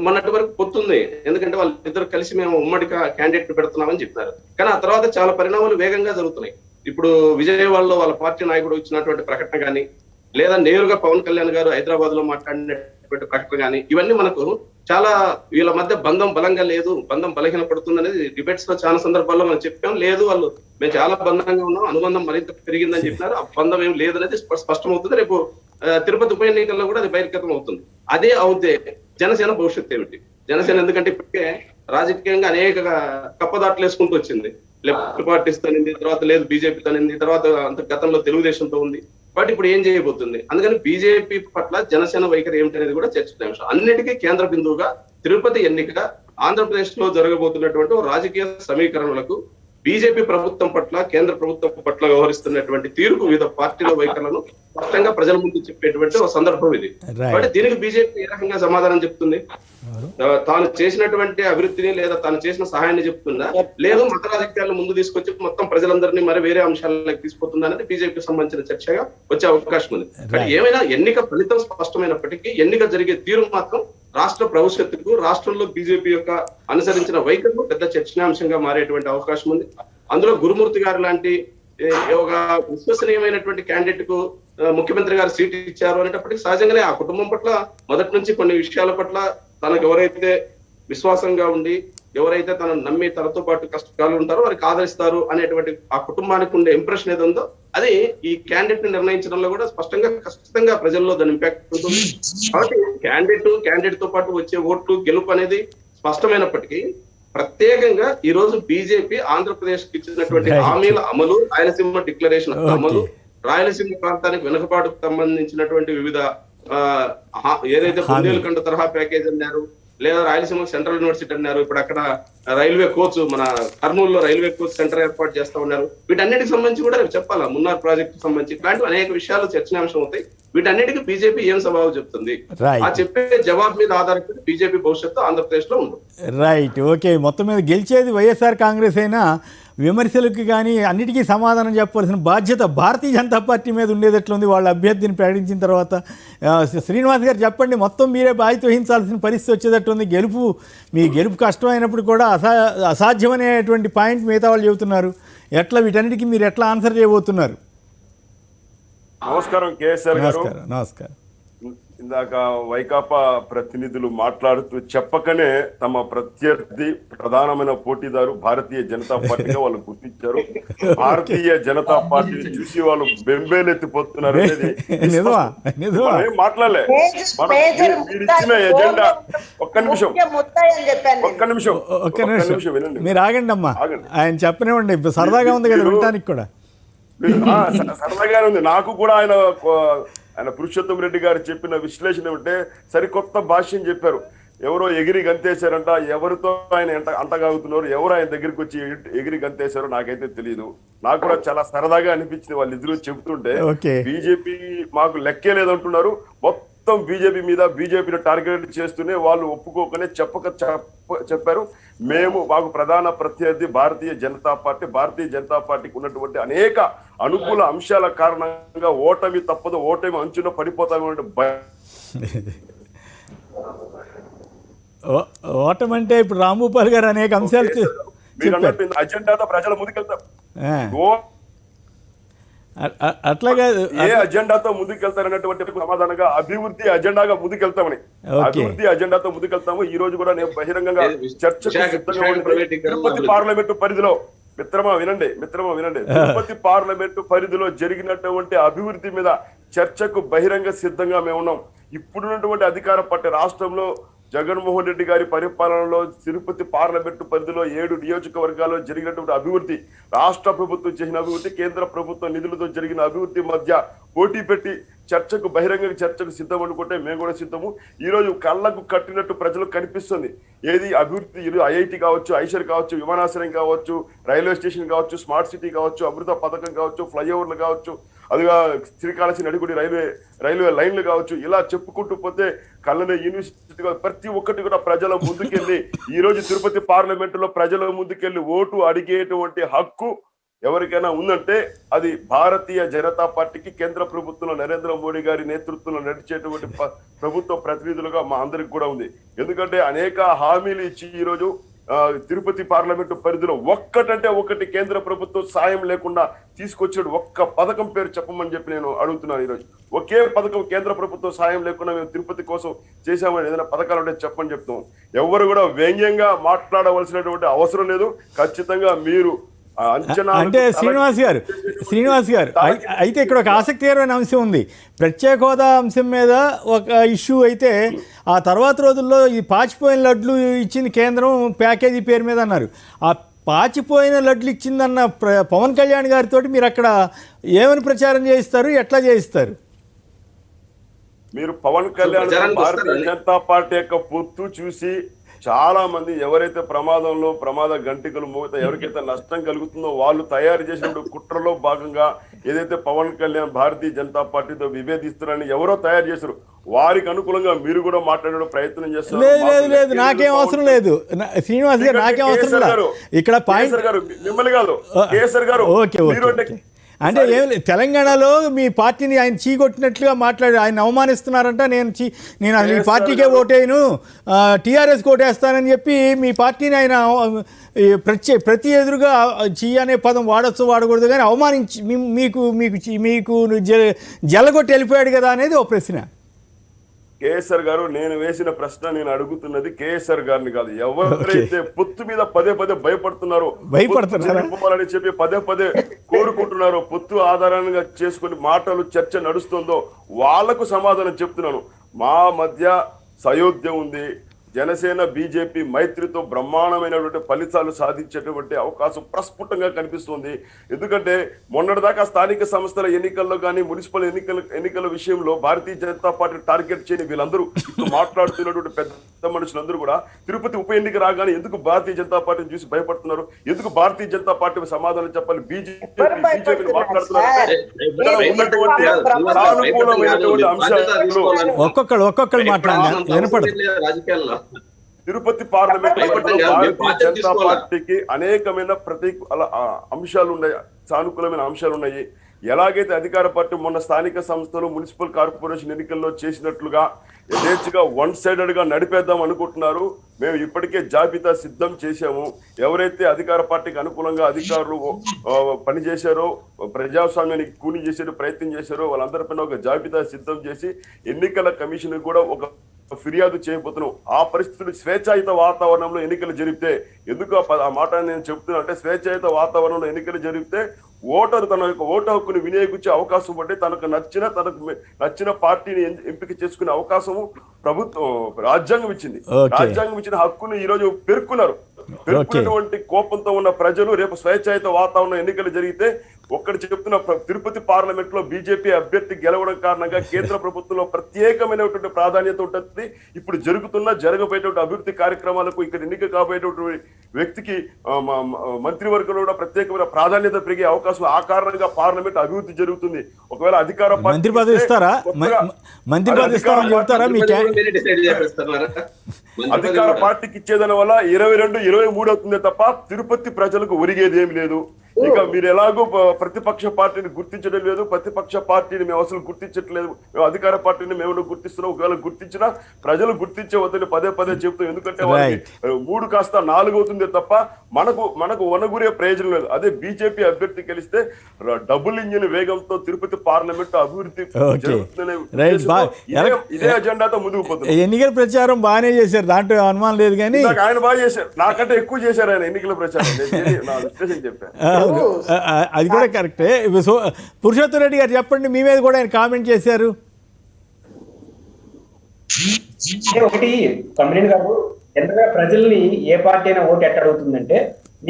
మొన్నటి వరకు పొత్తుంది. ఎందుకంటే వాళ్ళు ఇద్దరు కలిసి మేము ఉమ్మడి క్యాండిడేట్ పెడుతున్నామని చెప్పినారు. కానీ ఆ తర్వాత చాలా పరిణామాలు వేగంగా జరుగుతున్నాయి. ఇప్పుడు విజయవాడలో వాళ్ళ పార్టీ నాయకుడు ఇచ్చినటువంటి ప్రకటన కానీ, లేదా నేరుగా పవన్ కళ్యాణ్ గారు హైదరాబాద్ లో మాట్లాడినటువంటి ప్రకటన కానీ, ఇవన్నీ మనకు చాలా వీళ్ళ మధ్య బంధం బలంగా లేదు, బంధం బలహీన పడుతుంది అనేది డిబేట్స్ లో చాలా సందర్భాల్లో మనం చెప్పాం. లేదు, వాళ్ళు మేము చాలా బంధంగా ఉన్నాం, అనుబంధం మరింత పెరిగిందని చెప్పినారు. ఆ బంధం ఏం లేదనేది స్పష్టమవుతుంది. రేపు తిరుపతి ఉప ఎన్నికల్లో కూడా అది బహిర్గతం అవుతుంది. అదే అవుతే జనసేన భవిష్యత్తు ఏమిటి? జనసేన ఎందుకంటే ఇప్పటికే రాజకీయంగా అనేక కప్పదాట్లు వేసుకుంటూ వచ్చింది. లెఫ్ట్ పార్టీస్ తోనింది, తర్వాత లేదు బీజేపీ తోనింది, తర్వాత అంత గతంలో తెలుగుదేశంతో ఉంది. బట్ ఇప్పుడు ఏం చేయబోతుంది? అందుకని బీజేపీ పట్ల జనసేన వైఖరి ఏమిటనేది కూడా చర్చించాం. అన్నిటికీ కేంద్ర బిందువుగా తిరుపతి ఎన్నిక ఆంధ్రప్రదేశ్ లో జరగబోతున్నటువంటి రాజకీయ సమీకరణలకు బీజేపీ ప్రభుత్వం పట్ల కేంద్ర ప్రభుత్వం పట్ల వ్యవహరిస్తున్నటువంటి తీరుకు వివిధ పార్టీల వైఖరులను స్పష్టంగా ప్రజల ముందు చెప్పేటువంటి ఒక సందర్భం ఇది. కాబట్టి దీనికి బీజేపీ ఏ రకంగా సమాధానం చెప్తుంది? తాను చేసినటువంటి అభివృద్ధిని లేదా తాను చేసిన సహాయాన్ని చెప్తుందా, లేదు మత రాజకీయాలను ముందు తీసుకొచ్చి మొత్తం ప్రజలందరినీ మరి వేరే అంశాలకు తీసుకుపోతుందా అనేది బీజేపీకి సంబంధించిన చర్చగా వచ్చే అవకాశం ఉంది. కానీ ఏమైనా ఎన్నిక ఫలితం స్పష్టమైనప్పటికీ ఎన్నిక జరిగే తీరు మాత్రం రాష్ట్ర భవిష్యత్తుకు, రాష్ట్రంలో బీజేపీ యొక్క అనుసరించిన వైఖరికు పెద్ద చర్చనీయాంశంగా మారేటువంటి అవకాశం ఉంది. అందులో గురుమూర్తి గారు లాంటి ఒక విశ్వసనీయమైనటువంటి క్యాండిడేట్ కు ముఖ్యమంత్రి గారు సీట్ ఇచ్చారు అనేటప్పటికీ సహజంగానే ఆ కుటుంబం పట్ల మొదటి నుంచి కొన్ని విషయాల పట్ల తనకు ఎవరైతే విశ్వాసంగా ఉండి, ఎవరైతే తనను నమ్మి తనతో పాటు కష్టకాలు ఉంటారో వారికి ఆదరిస్తారు అనేటువంటి ఆ కుటుంబానికి ఉండే ఇంప్రెషన్ ఏది ఉందో అది ఈ క్యాండిడేట్ ని నిర్ణయించడంలో కూడా స్పష్టంగా ఖచ్చితంగా ప్రజల్లో దాని ఇంపాక్ట్ ఉంటుంది. కాబట్టి క్యాండిడేట్ తో పాటు వచ్చే ఓట్లు గెలుపు అనేది స్పష్టమైనప్పటికీ ప్రత్యేకంగా ఈ రోజు బీజేపీ ఆంధ్రప్రదేశ్ కి ఇచ్చినటువంటి హామీల అమలు, రాయలసీమ డిక్లరేషన్ అమలు, రాయలసీమ ప్రాంతానికి వెనుకబాటుకు సంబంధించినటువంటి వివిధ ఏదైతే బుందేల్ఖండ్ తరహా ప్యాకేజ్ అన్నారు, లేదా రాయలసీమ సెంట్రల్ యూనివర్సిటీ అన్నారు, ఇప్పుడు అక్కడ రైల్వే కోచ్ మన కర్నూలులో రైల్వే కోచ్ సెంటర్ ఏర్పాటు చేస్తా ఉన్నారు. వీటన్నిటికి సంబంధించి కూడా చెప్పాలా, మున్నార్ ప్రాజెక్టు సంబంధించి ఇట్లాంటి అనేక విషయాలు చర్చనీయాంశం అవుతాయి. వీటన్నిటికీ బీజేపీ ఏం సవాలు చెప్తుంది, ఆ చెప్పే జవాబు మీద ఆధారపడి బీజేపీ భవిష్యత్తు ఆంధ్రప్రదేశ్ లో ఉంది. Right, okay. మొత్తం మీద గెలిచేది వైఎస్ఆర్ కాంగ్రెస్ అయినా విమర్శలకు కానీ అన్నిటికీ సమాధానం చెప్పవలసిన బాధ్యత భారతీయ జనతా పార్టీ మీద ఉండేది ఎట్లుంది వాళ్ళ అభ్యర్థిని ప్రకటించిన తర్వాత? శ్రీనివాస్ గారు చెప్పండి, మొత్తం మీరే బాధ్యత వహించాల్సిన పరిస్థితి వచ్చేటట్టుంది. మీ గెలుపు కష్టమైనప్పుడు కూడా అసాధ్యమనేటువంటి పాయింట్ మిగతా వాళ్ళు చెబుతున్నారు. ఎట్లా వీటన్నిటికీ మీరు ఎట్లా ఆన్సర్ చేయబోతున్నారు? నమస్కారం కేఎస్ఆర్ గారు. నమస్కారం. ఇందాక వైకాపా ప్రతినిధులు మాట్లాడుతూ చెప్పకనే తమ ప్రత్యర్థి ప్రధానమైన పోటీదారు భారతీయ జనతా పార్టీగా వాళ్ళు గుర్తించారు. భారతీయ జనతా పార్టీని చూసి వాళ్ళు బెంబేలెత్తిపోతున్నారు అనేది మాట్లాడలే. మీరు ఇచ్చిన ఎజెండా ఒక్క నిమిషం వినండి. మీరు ఆగండి అమ్మా, ఆయన చెప్పనివ్వండి. సరదాగా ఉంది కదా వినటానికి కూడా. సరదాగానే ఉంది నాకు కూడా. ఆయన పురుషోత్తం రెడ్డి గారు చెప్పిన విశ్లేషణ ఏమంటే సరికొత్త భాష్యం చెప్పారు. ఎవరో ఎగిరి గంతేశారంట, ఎవరితో ఆయన అంటగాగుతున్నారు, ఎవరు ఆయన దగ్గరికి వచ్చి ఎగిరి గంతేశారో నాకైతే తెలియదు. నాకు కూడా చాలా సరదాగా అనిపించింది వాళ్ళిద్దరూ చెబుతుంటే. బీజేపీ మాకు లెక్కే లేదంటున్నారు. మొత్తం బీజేపీ మీద, బీజేపీని టార్గెట్ చేస్తూనే వాళ్ళు ఒప్పుకోకనే చెప్పారు. మాకు ప్రధాన ప్రత్యర్థి భారతీయ జనతా పార్టీ. భారతీయ జనతా పార్టీకి ఉన్నటువంటి అనేక అనుకూల అంశాల కారణంగా ఓటమి తప్పదు, ఓటమి అంచున పడిపోతామనే ఓటమి అంటే ఇప్పుడు రాంభూపాల్ గారు అనేక అంశాలు అజెండాతో ప్రజల ముందుకెళ్తాం. అట్లాగా ఏ అజెండాతో ముందుకెళ్తారనేటువంటి సమాధానంగా అభివృద్ధి అజెండాగా ముందుకెళ్తామని, అభివృద్ధి అజెండాతో ముందుకెళ్తాము. ఈ రోజు కూడా నేను బహిరంగంగా తిరుపతి పార్లమెంటు పరిధిలో మిత్రమా వినండి. తిరుపతి పార్లమెంటు పరిధిలో జరిగినటువంటి అభివృద్ధి మీద చర్చకు బహిరంగ సిద్ధంగా మేము ఉన్నాం. ఇప్పుడున్నటువంటి అధికార పార్టీ రాష్ట్రంలో జగన్మోహన్ రెడ్డి గారి పరిపాలనలో తిరుపతి పార్లమెంటు పరిధిలో 7 నియోజకవర్గాల్లో జరిగినటువంటి అభివృద్ధి, రాష్ట్ర ప్రభుత్వం చేసిన అభివృద్ధి, కేంద్ర ప్రభుత్వ నిధులతో జరిగిన అభివృద్ధి మధ్య పోటీ పెట్టి బహిరంగ చర్చకు సిద్ధం అనుకుంటే మేము కూడా సిద్ధము. ఈ రోజు కళ్ళకు కట్టినట్టు ప్రజలకు కనిపిస్తుంది. ఏది అభివృద్ధి, ఐఐటి కావచ్చు, ఐషర్ కావచ్చు, విమానాశ్రయం కావచ్చు, రైల్వే స్టేషన్ కావచ్చు, స్మార్ట్ సిటీ కావచ్చు, అమృత పథకం కావచ్చు, ఫ్లైఓవర్లు కావచ్చు, అదిగా శ్రీకాళహస్తి నడిగుడి రైల్వే లైన్లు కావచ్చు, ఇలా చెప్పుకుంటూ పోతే కళ్ళనే యూనివర్సిటీ ప్రతి ఒక్కటి కూడా ప్రజల ముందుకెళ్ళి ఈ రోజు తిరుపతి పార్లమెంటులో ప్రజల ముందుకెళ్ళి ఓటు అడిగేటువంటి హక్కు ఎవరికైనా ఉందంటే అది భారతీయ జనతా పార్టీకి, కేంద్ర ప్రభుత్వంలో నరేంద్ర మోడీ గారి నేతృత్వంలో నడిచేటువంటి ప్రభుత్వ ప్రతినిధులుగా మా అందరికి కూడా ఉంది. ఎందుకంటే అనేక హామీలు ఇచ్చి ఈరోజు తిరుపతి పార్లమెంటు పరిధిలో ఒక్కటంటే ఒకటి కేంద్ర ప్రభుత్వం సాయం లేకుండా తీసుకొచ్చాడు. ఒక్క పథకం పేరు చెప్పమని చెప్పి నేను అడుగుతున్నాను. ఈరోజు ఒకే పథకం కేంద్ర ప్రభుత్వం సాయం లేకుండా మేము తిరుపతి కోసం చేశామని ఏదైనా పథకాలు ఉంటే చెప్పని చెప్తాం. ఎవరు కూడా వ్యంగ్యంగా మాట్లాడవలసినటువంటి అవసరం లేదు. ఖచ్చితంగా మీరు అంటే శ్రీనివాస్ గారు అయితే ఇక్కడ ఒక ఆసక్తికరమైన అంశం ఉంది. ప్రత్యేక హోదా అంశం మీద ఒక ఇష్యూ అయితే ఆ తర్వాత రోజుల్లో ఈ పాచిపోయిన లడ్లు ఇచ్చింది కేంద్రం ప్యాకేజీ పేరు మీద అన్నారు. ఆ పాచిపోయిన లడ్లు ఇచ్చిందన్న పవన్ కళ్యాణ్ గారితో మీరు అక్కడ ఏమని ప్రచారం చేయిస్తారు, ఎట్లా చేయిస్తారు? మీరు పవన్ కళ్యాణ్ భారతీయ జనతా పార్టీ యొక్క పొత్తు చూసి చాలా మంది ఎవరైతే ప్రమాద గంటికలు మోగితే ఎవరికైతే నష్టం కలుగుతుందో వాళ్ళు తయారు చేసిన కుట్రలో భాగంగా ఏదైతే పవన్ కళ్యాణ్ భారతీయ జనతా పార్టీతో విభేదిస్తున్నారని ఎవరో తయారు చేశారు, వారికి అనుకూలంగా మీరు కూడా మాట్లాడే ప్రయత్నం చేస్తారు. లేదు నాకేం అవసరం లేదు శ్రీనివాస్ గారు, నాకేం అవసరం లేదు. ఇక్కడ పాయింట్ మిమ్మల్ని కాదు కేసర్ గారు. అంటే ఏం లేదు, తెలంగాణలో మీ పార్టీని ఆయన చీకొట్టినట్లుగా మాట్లాడి ఆయన అవమానిస్తున్నారంట. నేను అసలు మీ పార్టీకే ఓటేయను, టీఆర్ఎస్ ఓటేస్తానని చెప్పి మీ పార్టీని ఆయన ప్రతి ఎదురుగా చీ అనే పదం వాడకూడదు కానీ అవమానించి మీకు జల్లగొట్టి వెళ్ళిపోయాడు కదా అనేది ఒక ప్రశ్న. కేసర్ గారు, నేను వేసిన ప్రశ్న నేను అడుగుతున్నది కేసర్ గారిని కాదు. ఎవరైతే పొత్తు మీద పదే భయపడుతున్నారని చెప్పి పదే కోరుకుంటున్నారో, పొత్తు ఆధారంగా చేసుకుని మాటలు చర్చ నడుస్తుందో వాళ్లకు సమాధానం చెప్తున్నాను. మా మధ్య సయోధ్య ఉంది. జనసేన బీజేపీ మైత్రితో బ్రహ్మాండమైనటువంటి ఫలితాలు సాధించేటువంటి అవకాశం ప్రస్ఫుటంగా కనిపిస్తుంది. ఎందుకంటే మొన్నటిదాకా స్థానిక సంస్థల ఎన్నికల్లో కానీ మున్సిపల్ ఎన్నికల విషయంలో భారతీయ జనతా పార్టీ టార్గెట్ చేయని వీళ్ళందరూ ఇప్పుడు మాట్లాడుతున్నటువంటి పెద్ద మనుషులందరూ కూడా తిరుపతి ఉప ఎన్నిక రాగానే ఎందుకు భారతీయ జనతా పార్టీని చూసి భయపడుతున్నారు, ఎందుకు భారతీయ జనతా పార్టీ సమాధానం చెప్పాలి, బీజేపీని మాట్లాడుతున్నారు. సానుకూలమైనటువంటి అంశాలు ఒక్కొక్కరు మాట్లాడారు. తిరుపతి పార్లమెంట్ భారతీయ జనతా పార్టీకి అనేకమైన అంశాలు ఉన్నాయి, సానుకూలమైన అంశాలు ఉన్నాయి. ఎలాగైతే అధికార పార్టీ మొన్న స్థానిక సంస్థలు మున్సిపల్ కార్పొరేషన్ ఎన్నికల్లో చేసినట్లుగా యథేచ్ఛగా వన్ సైడెడ్ గా నడిపేద్దాం అనుకుంటున్నారు. మేము ఇప్పటికే జాబితా సిద్ధం చేశాము. ఎవరైతే అధికార పార్టీకి అనుకూలంగా అధికారులు పనిచేశారో, ప్రజాస్వామ్యానికి కూని చేసే ప్రయత్నం చేశారో వాళ్ళందరిపైన ఒక జాబితా సిద్ధం చేసి ఎన్నికల కమిషన్ కూడా ఒక ఫిర్యాదు చేయబోతున్నాం. ఆ పరిస్థితులు స్వేచ్ఛాయుత వాతావరణంలో ఎన్నికలు జరిగితే, ఎందుకు ఆ మాట నేను చెప్తున్నా అంటే స్వేచ్ఛాయుత వాతావరణంలో ఎన్నికలు జరిగితే ఓటరు తన యొక్క ఓటు హక్కుని వినియోగించే అవకాశం బట్టి తనకు నచ్చిన పార్టీని ఎంపిక చేసుకునే అవకాశము రాజ్యాంగం ఇచ్చింది. రాజ్యాంగం ఇచ్చిన హక్కును ఈ రోజు పేర్కొన్నటువంటి కోపంతో ఉన్న ప్రజలు రేపు స్వేచ్ఛాయుత వాతావరణం ఎన్నికలు జరిగితే ఒక్కటి చెప్తున్న తిరుపతి పార్లమెంట్ లో బీజేపీ అభ్యర్థి గెలవడం కారణంగా కేంద్ర ప్రభుత్వంలో ప్రత్యేకమైనటువంటి ప్రాధాన్యత ఉంటుంది. ఇప్పుడు జరగబోయేటువంటి అభివృద్ధి కార్యక్రమాలకు ఇక్కడ ఎన్నిక కాబోయేటువంటి వ్యక్తికి మంత్రివర్గంలో కూడా ప్రత్యేకమైన ప్రాధాన్యత పెరిగే అవకాశం, ఆ కారణంగా పార్లమెంట్ అభివృద్ధి జరుగుతుంది. ఒకవేళ అధికార పార్టీకి ఇచ్చేదాని వల్ల 22, 23 అవుతుంది తప్ప తిరుపతి ప్రజలకు ఒరిగేది ఏమి లేదు. ఇక మీరు ఎలాగో ప్రతిపక్ష పార్టీని గుర్తించడం లేదు, ప్రతిపక్ష పార్టీని మేము అసలు గుర్తించట్లేదు, మేము అధికార పార్టీని మేము గుర్తిస్తున్నాం. ఒకవేళ గుర్తించినా ప్రజలు గుర్తించవద్దని పదే చెప్తాం. ఎందుకంటే వాళ్ళకి 3 కాస్త 4 అవుతుంది తప్ప మనకు వనగురే ప్రయోజనం లేదు. అదే బీజేపీ అభ్యర్థి గెలిస్తే డబుల్ ఇంజిన్ వేగంతో తిరుపతి పార్లమెంట్ అభివృద్ధి ఇదే అజెండాతో ముందుకు పోతుంది. ఎన్నికల ప్రచారం బాగానే చేశారు, దాంట్లో అనుమానం లేదు. కానీ ఆయన బాగా చేశారు, నాకంటే ఎక్కువ చేశారు ఆయన ఎన్నికల ప్రచారం. నా విశ్లేషణ చెప్పాను, అది కూడా కరెక్టే. పురుషోత్తమ్ రెడ్డి గారు చెప్పండి, మీ మీద కూడా ఆయన కామెంట్ చేశారు. ఒకటి కమిషన్ గారు ఎంతగా ప్రజల్ని ఏ పార్టీ అయినా ఓటు ఎట్ట అడుగుతుందంటే,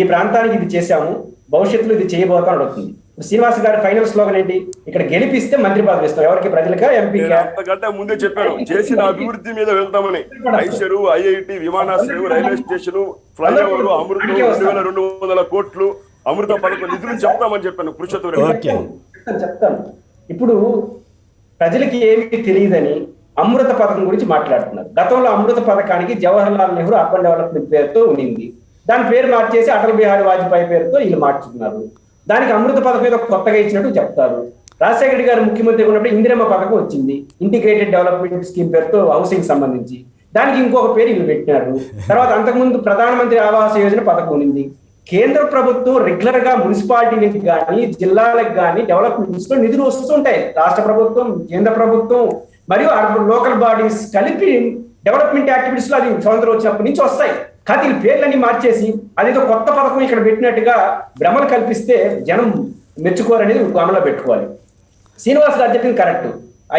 ఈ ప్రాంతానికి ఇది చేశాము, భవిష్యత్తులో ఇది చేయబోతాం అడుగుతుంది. శ్రీనివాస్ గారి ఫైనల్ స్లోగన్ ఏంటి? ఇక్కడ గెలిపిస్తే మంత్రి పదవి ఇస్తాం. ఎవరికి? ప్రజలకా, ఎంపీకా? అంతకంటే ముందే చెప్పాను, చేసిన అభివృద్ధి మీద వెళ్తామని. ఐషరు, ఐఐటి, విమానాశ్రయం, రైల్వే స్టేషన్, ఫ్లైఓవర్, అమృతం 2200 కోట్లు, అమృత పథకం నిధులు చెప్తామని చెప్పాను. పురుషోత్తమ్ చెప్తాను. ఇప్పుడు ప్రజలకి ఏమీ తెలియదని అమృత పథకం గురించి మాట్లాడుతున్నారు. గతంలో అమృత పథకానికి జవహర్ లాల్ నెహ్రూ అర్బన్ డెవలప్మెంట్ పేరుతో ఉండింది. దాని పేరు మార్చేసి అటల్ బిహారీ వాజ్పేయి పేరుతో వీళ్ళు మార్చుతున్నారు. దానికి అమృత పథకం ఏదో కొత్తగా ఇచ్చినట్టు చెప్తారు. రాజశేఖర రెడ్డి గారు ముఖ్యమంత్రి ఉన్నప్పుడు ఇందిరమ్మ పథకం వచ్చింది, ఇంటిగ్రేటెడ్ డెవలప్మెంట్ స్కీమ్ పేరుతో హౌసింగ్ సంబంధించి. దానికి ఇంకొక పేరు వీళ్ళు పెట్టినారు. తర్వాత అంతకుముందు ప్రధానమంత్రి ఆవాస్ యోజన పథకం ఉంది. కేంద్ర ప్రభుత్వం రెగ్యులర్ గా మున్సిపాలిటీలకు కానీ జిల్లాలకు కానీ డెవలప్మెంట్స్ లో నిధులు వస్తుంటాయి. రాష్ట్ర ప్రభుత్వం, కేంద్ర ప్రభుత్వం మరియు లోకల్ బాడీస్ కలిపి డెవలప్మెంట్ యాక్టివిటీస్ లో అది స్వతంత్రం వచ్చినప్పటి నుంచి వస్తాయి. కానీ వీళ్ళు పేర్లన్నీ మార్చేసి అదేదో కొత్త పథకం ఇక్కడ పెట్టినట్టుగా భ్రమలు కల్పిస్తే జనం మెచ్చుకోరనేది గమనంలో పెట్టుకోవాలి. శ్రీనివాస్ గారు చెప్పింది కరెక్ట్.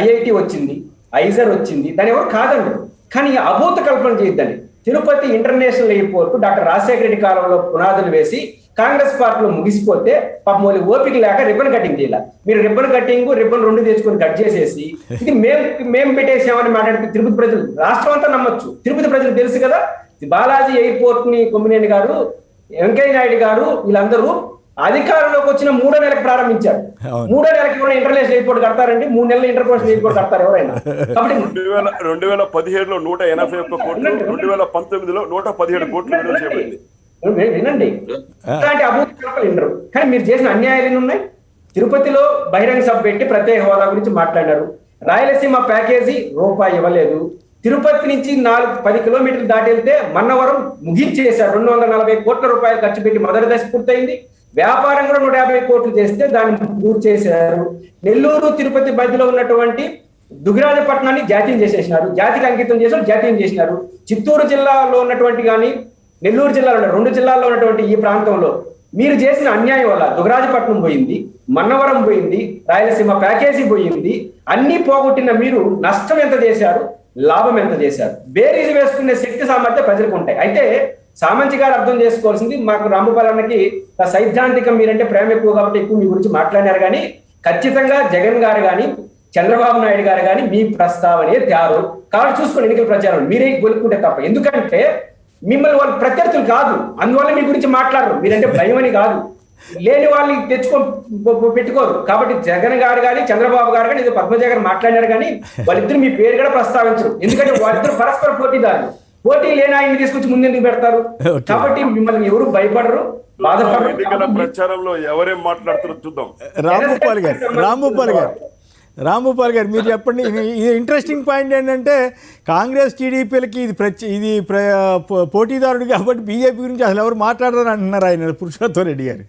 ఐఐటి వచ్చింది, ఐజర్ వచ్చింది, దాని ఎవరు కాదండి. కానీ అభూత కల్పన చేయొద్దండి. Tirupati international airport doctor Rajasekhara Reddy కాలంలో పునాదులు వేసి కాంగ్రెస్ పార్టీలో ముగిసిపోతే పాపం వాళ్ళు ఓపిక లేక రిబ్బన్ కటింగ్ చేయాలి. మీరు రిబ్బన్ కటింగ్, రిబ్బన్ 2 తెచ్చుకొని కట్ చేసేసి ఇది మేము పెట్టేసామని మాట్లాడితే తిరుపతి ప్రజలు, రాష్ట్రం అంతా నమ్మొచ్చు. తిరుపతి ప్రజలకు తెలుసు కదా, బాలాజీ ఎయిర్పోర్ట్ ని కొమ్మినేని గారు, వెంకయ్య నాయుడు గారు వీళ్ళందరూ అధికారంలోకి వచ్చిన 3వ నెలకు ప్రారంభించారు. 3వ నెలకి కూడా ఇంటర్నేషనల్ ఎయిర్పోర్ట్ కడతారండి, 3 నెలలు ఇంటర్నేషనల్ ఎయిర్పోర్ట్ కడతారు ఎవరైనా? కాబట్టి 2017లో 181 కోట్లు, 2019లో 117 కోట్లు విడుదల చేయబడింది. వినండి, ఇలాంటి అభివృద్ధి కల్పలు వినరు. కానీ మీరు చేసిన అన్యాయాలు ఎన్ని ఉన్నాయి? తిరుపతిలో బహిరంగ సభ పెట్టి ప్రత్యేక హోదా గురించి మాట్లాడారు. రాయలసీమ ప్యాకేజీ రూపాయి ఇవ్వలేదు. తిరుపతి నుంచి 10 కిలోమీటర్లు దాటి వెళ్తే మన్నవరం ముగించేశారు. 240 కోట్ల రూపాయలు ఖర్చు పెట్టి మొదటి దశ పూర్తయింది. వ్యాపారం కూడా 150 కోట్లు చేస్తే దాన్ని పూర్తి చేశారు. నెల్లూరు తిరుపతి మధ్యలో ఉన్నటువంటి దుగ్గరాజపట్నాన్ని జాతీయం చేసేసినారు, జాతికి అంకితం చేశారు, జాతీయం చేసినారు. చిత్తూరు జిల్లాలో ఉన్నటువంటి కానీ నెల్లూరు జిల్లాలో 2 జిల్లాల్లో ఉన్నటువంటి ఈ ప్రాంతంలో మీరు చేసిన అన్యాయం వల్ల దుగ్గరాజపట్నం పోయింది, మన్నవరం పోయింది, రాయలసీమ ప్యాకేజీ పోయింది. అన్ని పోగొట్టిన మీరు నష్టం ఎంత చేశారు, లాభం ఎంత చేశారు? బేరీజు వేసుకునే శక్తి సామర్థ్యం ప్రజలకు ఉంటాయి. అయితే సామంచి గారు అర్థం చేసుకోవాల్సింది, మాకు రాంభూపాలన్నకి సైద్ధాంతికం మీరంటే ప్రేమ ఎక్కువ కాబట్టి ఎక్కువ మీ గురించి మాట్లాడారు. కానీ ఖచ్చితంగా జగన్ గారు కానీ చంద్రబాబు నాయుడు గారు కానీ మీ ప్రస్తావనే తయారు కాబట్టి చూసుకోండి ఎన్నికల ప్రచారం మీరే గొలుపుకుంటే తప్ప. ఎందుకంటే మిమ్మల్ని వాళ్ళు ప్రత్యర్థులు కాదు, అందువల్ల మీ గురించి మాట్లాడరు. మీరంటే భయం అని కాదు, లేని వాళ్ళని పెట్టుకోరు. కాబట్టి జగన్ గారు కానీ చంద్రబాబు గారు కానీ పద్మజ గారు మాట్లాడారు కానీ వాళ్ళిద్దరు మీ పేరు కూడా ప్రస్తావించరు. ఎందుకంటే వాళ్ళిద్దరు పరస్పర పోటీదారులు. పోటీ లేని ఆయన్ని తీసుకొచ్చి ముందెందుకు పెడతారు? కాబట్టి మిమ్మల్ని ఎవరు భయపడరు, బాధపడరు. ఎన్నికల ప్రచారంలో ఎవరేం మాట్లాడుతారో చూద్దాం. రాంభూపాల్ గారు మీరు చెప్పండి. ఇది ఇంట్రెస్టింగ్ పాయింట్ ఏంటంటే కాంగ్రెస్ టీడీపీలకి ఇది పోటీదారుడు కాబట్టి బీజేపీ గురించి అసలు ఎవరు మాట్లాడరని అంటున్నారు ఆయన పురుషోత్తం రెడ్డి గారు.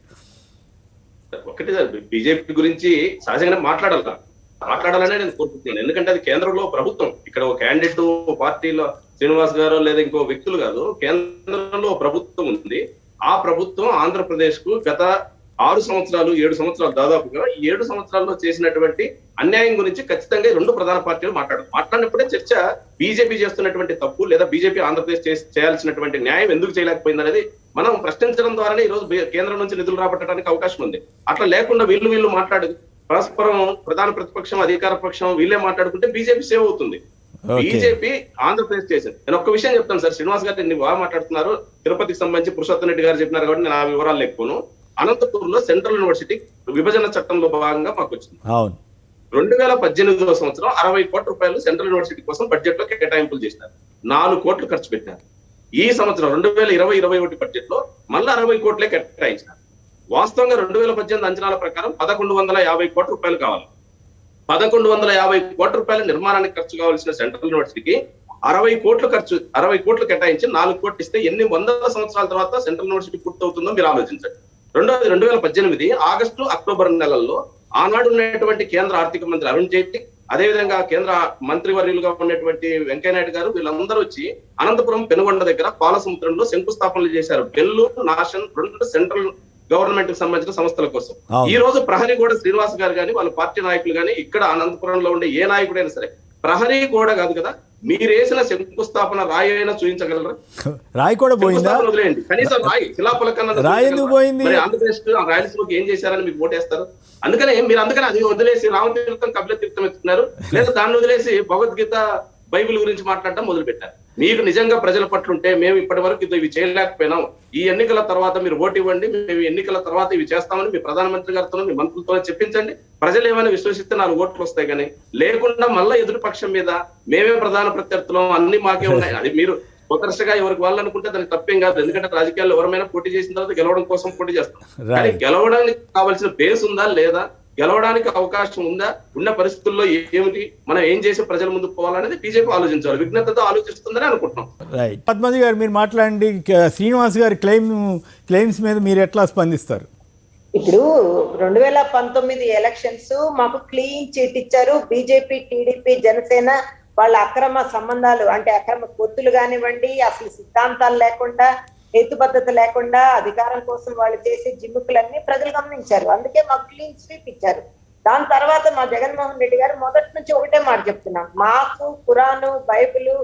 ఒకటి సార్, బీజేపీ గురించి సహజంగా మాట్లాడాలనే నేను కోరుకుంటున్నాను. ఎందుకంటే అది కేంద్రంలో ప్రభుత్వం, ఇక్కడ ఒక క్యాండిడేట్ పార్టీలో శ్రీనివాస్ గారు లేదా ఇంకో వ్యక్తులు కాదు, కేంద్రంలో ప్రభుత్వం ఉంది. ఆ ప్రభుత్వం ఆంధ్రప్రదేశ్ కు గత 6 సంవత్సరాలు 7 సంవత్సరాలు దాదాపుగా 7 సంవత్సరాల్లో చేసినటువంటి అన్యాయం గురించి ఖచ్చితంగా 2 ప్రధాన పార్టీలు మాట్లాడినప్పుడే చర్చ బీజేపీ చేస్తున్నటువంటి తప్పు లేదా బీజేపీ ఆంధ్రప్రదేశ్ చేయాల్సినటువంటి న్యాయం ఎందుకు చేయలేకపోయింది అనేది మనం ప్రశ్నించడం ద్వారానే ఈ రోజు కేంద్రం నుంచి నిధులు రాబట్టడానికి అవకాశం ఉంది. అట్లా లేకుండా వీళ్ళు మాట్లాడు పరస్పరం ప్రధాన ప్రతిపక్షం అధికార పక్షం వీళ్ళే మాట్లాడుకుంటే బీజేపీ సేవ్ అవుతుంది. బీజేపీ ఆంధ్రప్రదేశ్ చేసింది. నేను ఒక్క విషయం చెప్తాను సార్, శ్రీనివాస్ గారు నేను బాగా మాట్లాడుతున్నారు, తిరుపతికి సంబంధించి పురుషోత్తం రెడ్డి గారు చెప్పినారు కాబట్టి నేను ఆ వివరాలు లేకపోను. అనంతపూర్లో సెంట్రల్ యూనివర్సిటీ విభజన చట్టంలో భాగంగా మాకు వచ్చింది. 2018వ సంవత్సరం 60 కోట్ల రూపాయలు సెంట్రల్ యూనివర్సిటీ కోసం బడ్జెట్ లో కేటాయింపులు చేసినారు. 4 కోట్లు ఖర్చు పెట్టారు. ఈ సంవత్సరం 2020-21 బడ్జెట్ లో మళ్ళీ 60 కోట్లే కేటాయించినారు. వాస్తవంగా 2018 అంచనాల ప్రకారం 1150 కోట్ల రూపాయలు కావాలి. 1150 కోట్ల రూపాయల నిర్మాణానికి ఖర్చు కావాల్సిన సెంట్రల్ యూనివర్సిటీకి 60 కోట్లు కేటాయించి 4 కోట్లు ఇస్తే ఎన్ని వందల సంవత్సరాల తర్వాత సెంట్రల్ యూనివర్సిటీ పూర్తవుతుందో మీరు ఆలోచించండి. 2018 ఆగస్టు అక్టోబర్ నెలల్లో ఆనాడు ఉన్నటువంటి కేంద్ర ఆర్థిక మంత్రి అరుణ్ జైట్లీ, అదేవిధంగా కేంద్ర మంత్రివర్యులుగా ఉన్నటువంటి వెంకయ్య నాయుడు గారు వీళ్ళందరూ వచ్చి అనంతపురం పెనుగొండ దగ్గర పాలసముద్రంలో శంకుస్థాపనలు చేశారు. బెల్లూరు, నాషన్ 2 సెంట్రల్ గవర్నమెంట్ కి సంబంధించిన సంస్థల కోసం. ఈ రోజు ప్రహరీ గోడ శ్రీనివాస్ గారు కానీ వాళ్ళ పార్టీ నాయకులు కానీ ఇక్కడ అనంతపురంలో ఉండే ఏ నాయకుడైనా సరే ప్రహరీ గోడ కాదు కదా, మీరు వేసిన శంకుస్థాపన రాయి అయినా చూపించగలరా? రాయి కూడా పోయిందా? వదిలేయండి, కనీసం రాయి శిలాఫలకన్నా పోయింది. ఆంధ్రప్రదేశ్ రాయలసీమకి ఏం చేశారని మీకు ఓటేస్తారు? అందుకనే అది వదిలేసి రామతీర్థం కపిల తీర్థం ఎత్తుకున్నారు, లేదా దాన్ని వదిలేసి భగవద్గీత బైబిల్ గురించి మాట్లాడడం మొదలు పెట్టారు. మీకు నిజంగా ప్రజల పట్ల ఉంటే మేము ఇప్పటి వరకు ఇవి చేయలేకపోయినాం, ఈ ఎన్నికల తర్వాత మీరు ఓటు ఇవ్వండి, మేము ఎన్నికల తర్వాత ఇవి చేస్తామని మీ ప్రధానమంత్రి గారితో మీ మంత్రులతో చెప్పించండి. ప్రజలు ఏమైనా విశ్వసిస్తే 4 ఓట్లు వస్తాయి. కానీ లేకుండా మళ్ళా ఎదురు పక్షం మీద మేమే ప్రధాన ప్రత్యర్థులం, అన్ని మాకే ఉన్నాయి, అది మీరు స్వతర్షగా ఎవరికి వాళ్ళు అనుకుంటే దానికి తప్పేం కాదు. ఎందుకంటే రాజకీయాల్లో ఎవరైనా పోటీ చేసిన తర్వాత గెలవడం కోసం పోటీ చేస్తాం. కానీ గెలవడానికి కావాల్సిన బేస్ ఉందా లేదా, గెలవడానికి అవకాశం ఉందా, ఉన్న పరిస్థితుల్లో ఏమిటి, మనం ఏం చేసి ప్రజల ముందుకు పోవాలనేది బీజేపీ ఆలోచించాలి, విఘ్నతతో ఆలోచిస్తుందని అనుకుంటున్నాం. రైట్. పద్మజ గారు మీరు మాట్లాడండి. శ్రీనివాస్ గారి క్లెయిమ్స్ మీద మీరు ఎట్లా స్పందిస్తారు? ఇప్పుడు 2019 ఎలక్షన్స్ మాకు క్లీన్ చీట్ ఇచ్చారు. బీజేపీ, టీడీపీ, జనసేన వాళ్ళ అక్రమ సంబంధాలు అంటే అక్రమ పొత్తులు కానివ్వండి, అసలు సిద్ధాంతాలు లేకుండా, హేతుబద్ధత లేకుండా అధికారం కోసం వాళ్ళు చేసే జిమ్ముకులన్నీ ప్రజలు గమనించారు. అందుకే మాకు క్లీన్ స్వీప్ ఇచ్చారు. దాని తర్వాత మా జగన్మోహన్ రెడ్డి గారు మొదటి నుంచి ఒకటే మాట చెప్తున్నాం, మాకు ఖురాను, బైబిల్,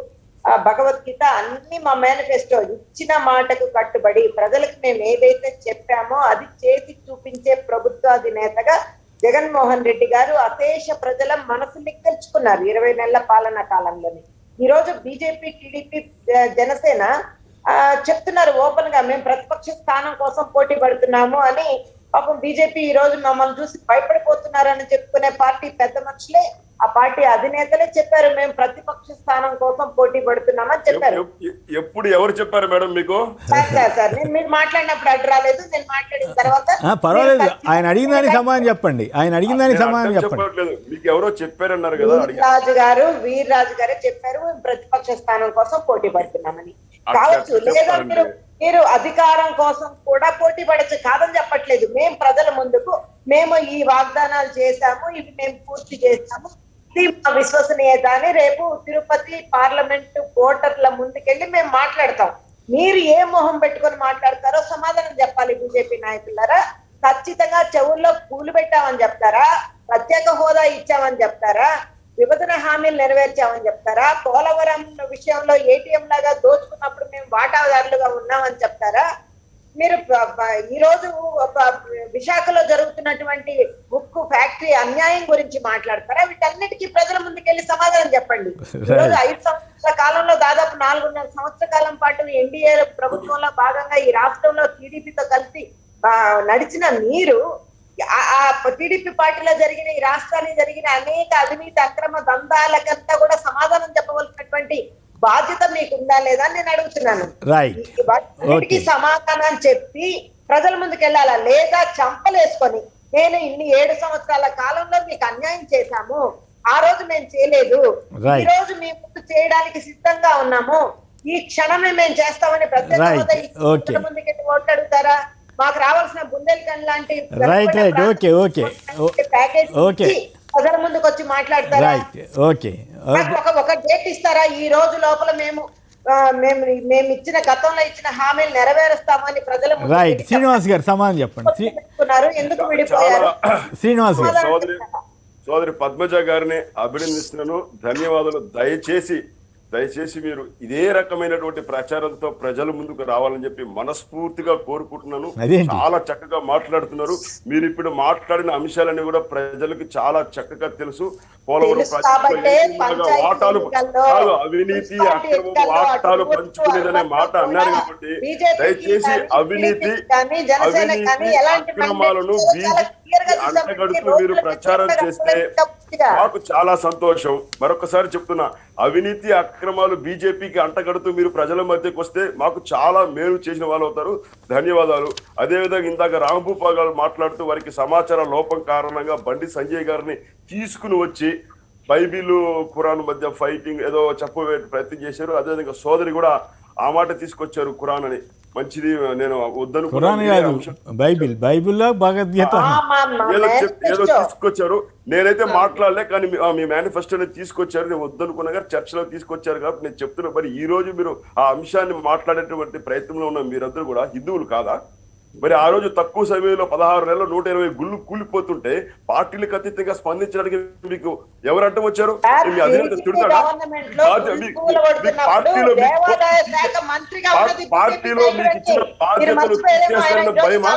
భగవద్గీత అన్ని మా మేనిఫెస్టో, ఇచ్చిన మాటకు కట్టుబడి ప్రజలకు మేము ఏదైతే చెప్పామో అది చేసి చూపించే ప్రభుత్వాధినేతగా జగన్మోహన్ రెడ్డి గారు అశేష ప్రజల మనసుని గెలుచుకున్నారు 20 నెలల పాలనా కాలంలోని. ఈ రోజు బీజేపీ, టీడీపీ, జనసేన చెప్తున్నారు ఓపెన్ గా మేము ప్రతిపక్ష స్థానం కోసం పోటీ పడుతున్నాము అని. పాపం బీజేపీ ఈ రోజు మమ్మల్ని చూసి భయపడిపోతున్నారని చెప్పుకునే పార్టీ పెద్ద మనుషులే, ఆ పార్టీ అధినేతలే చెప్పారు మేము ప్రతిపక్ష స్థానం కోసం పోటీ పడుతున్నామని చెప్పారు. ఎప్పుడు ఎవరు చెప్పారు మేడం మీకు? సార్ నేను మీరు మాట్లాడినప్పుడు అడ్డు రాలేదు, నేను మాట్లాడిన తర్వాత పర్వాలేదు, ఆయన అడిగిన దానికి సమాధానం చెప్పండి. ఆయన అడిగిన దానికి సమాధానం చెప్పండి. మీకు ఎవరో చెప్పారన్నారు కదా, వీర్రాజు గారే చెప్పారు మేము ప్రతిపక్ష స్థానం కోసం పోటీ పడుతున్నామని. కావచ్చు, లేదా మీరు అధికారం కోసం కూడా పోటీ పడచ్చు, కాదని చెప్పట్లేదు. మేము ప్రజల ముందుకు మేము ఈ వాగ్దానాలు చేశాము, ఇవి మేము పూర్తి చేస్తాము, ఇది మా విశ్వసనీయత అని రేపు తిరుపతి పార్లమెంటు ఓటర్ల ముందుకెళ్ళి మేము మాట్లాడతాం. మీరు ఏ మొహం పెట్టుకొని మాట్లాడతారో సమాధానం చెప్పాలి. బీజేపీ నాయకులారా, ఖచ్చితంగా చెవుల్లో పూలు పెట్టామని చెప్తారా, ప్రత్యేక హోదా ఇచ్చామని చెప్తారా, విభజన హామీలు నెరవేర్చామని చెప్తారా, పోలవరం విషయంలో ఏటీఎం లాగా దోచుకున్నప్పుడు మేము వాటాదారులుగా ఉన్నామని చెప్తారా, మీరు ఈ రోజు విశాఖలో జరుగుతున్నటువంటి ఉక్కు ఫ్యాక్టరీ అన్యాయం గురించి మాట్లాడతారా? వీటన్నిటికీ ప్రజల ముందుకెళ్లి సమాధానం చెప్పండి. ఈ రోజు 5 సంవత్సరాల కాలంలో దాదాపు 4.5 సంవత్సరాల కాలం పాటు ఎన్డీఏ ప్రభుత్వంలో భాగంగా ఈ రాష్ట్రంలో టీడీపీతో కలిసి నడిచిన మీరు ఆ టీడీపీ పార్టీలో జరిగిన ఈ రాష్ట్రానికి జరిగిన అనేక అవినీతి అక్రమ దందాలకంతా కూడా సమాధానం చెప్పవలసినటువంటి బాధ్యత మీకు ఉందా లేదా నేను అడుగుతున్నాను. వాటికి సమాధానం చెప్పి ప్రజల ముందుకు వెళ్ళాలా, లేదా చంపలేసుకొని నేను ఇన్ని 7 సంవత్సరాల కాలంలో మీకు అన్యాయం చేశాము, ఆ రోజు మేము చేయలేదు, ఈ రోజు మీ ముందు చేయడానికి సిద్ధంగా ఉన్నాము, ఈ క్షణమే మేము చేస్తామని ప్రత్యేక ముందుకెళ్ళి ఓట్లాడుతారా? మాకు రావాల్సిన బుందేల్ఖండ్ లాంటి ప్యాకేజ్ ప్రజల ముందుకు వచ్చి మాట్లాడతారా? ఒక డేట్ ఇస్తారా, ఈ రోజు లోపల మేము ఇచ్చిన గతంలో ఇచ్చిన హామీలు నెరవేరుస్తామని ప్రజల శ్రీనివాస్ గారు సమాధానం చెప్పండి. ఎందుకు విడిపోయారు? శ్రీనివాస్ గారు. సోదరి పద్మజ గారిని అభినందిస్తున్నాను, ధన్యవాదాలు. దయచేసి మీరు ఇదే రకమైనటువంటి ప్రచారంతో ప్రజల ముందుకు రావాలని చెప్పి మనస్ఫూర్తిగా కోరుకుంటున్నాను. చాలా చక్కగా మాట్లాడుతున్నారు. మీరు ఇప్పుడు మాట్లాడిన అంశాలన్నీ కూడా ప్రజలకు చాలా చక్కగా తెలుసు. పోలవరం ప్రాజెక్టులో వాటాలు అవినీతి అక్రమ వాటాలు పంచుకునేదనే మాట అన్నారు కాబట్టి దయచేసి అవినీతి అక్రమాలను అంటగడుతూ మీరు ప్రచారం చేస్తే మాకు చాలా సంతోషం. మరొకసారి చెప్తున్నా, అవినీతి అక్రమాలు బీజేపీకి అంటగడుతూ మీరు ప్రజల మధ్యకు వస్తే మాకు చాలా మేలు చేసిన వాళ్ళు అవుతారు. ధన్యవాదాలు. అదేవిధంగా ఇందాక రాంభూపాల్ గారు మాట్లాడుతూ వారికి సమాచార లోపం కారణంగా బండి సంజయ్ గారిని తీసుకుని వచ్చి బైబిల్ ఖురాన్ మధ్య ఫైటింగ్ ఏదో చెప్పే ప్రయత్నం చేశారు. అదేవిధంగా సోదరి కూడా ఆ మాట తీసుకొచ్చారు ఖురాన్ అని. మంచిది, నేను వద్దను ఏదో తీసుకొచ్చారు. నేనైతే మాట్లాడలే, కానీ మీ మేనిఫెస్టోని తీసుకొచ్చారు. నేను వద్దనుకున్నా కానీ చర్చలో తీసుకొచ్చారు కాబట్టి నేను చెప్తున్నా. మరి ఈ రోజు మీరు ఆ అంశాన్ని మాట్లాడేటువంటి ప్రయత్నంలో ఉన్న మీరందరూ కూడా హిందువులు కాదా? మరి ఆ రోజు తక్కువ సమయంలో 16 నెలలు 120 గుళ్ళు కూలిపోతుంటే పార్టీలకు అతీతంగా స్పందించడానికి మీకు ఎవరు అడ్డం వచ్చారు? మీ అధినేత తిడతాడా? పార్టీలో మీకు ఇచ్చిన బాధ్యతలు చేస్తారన్న భయమా?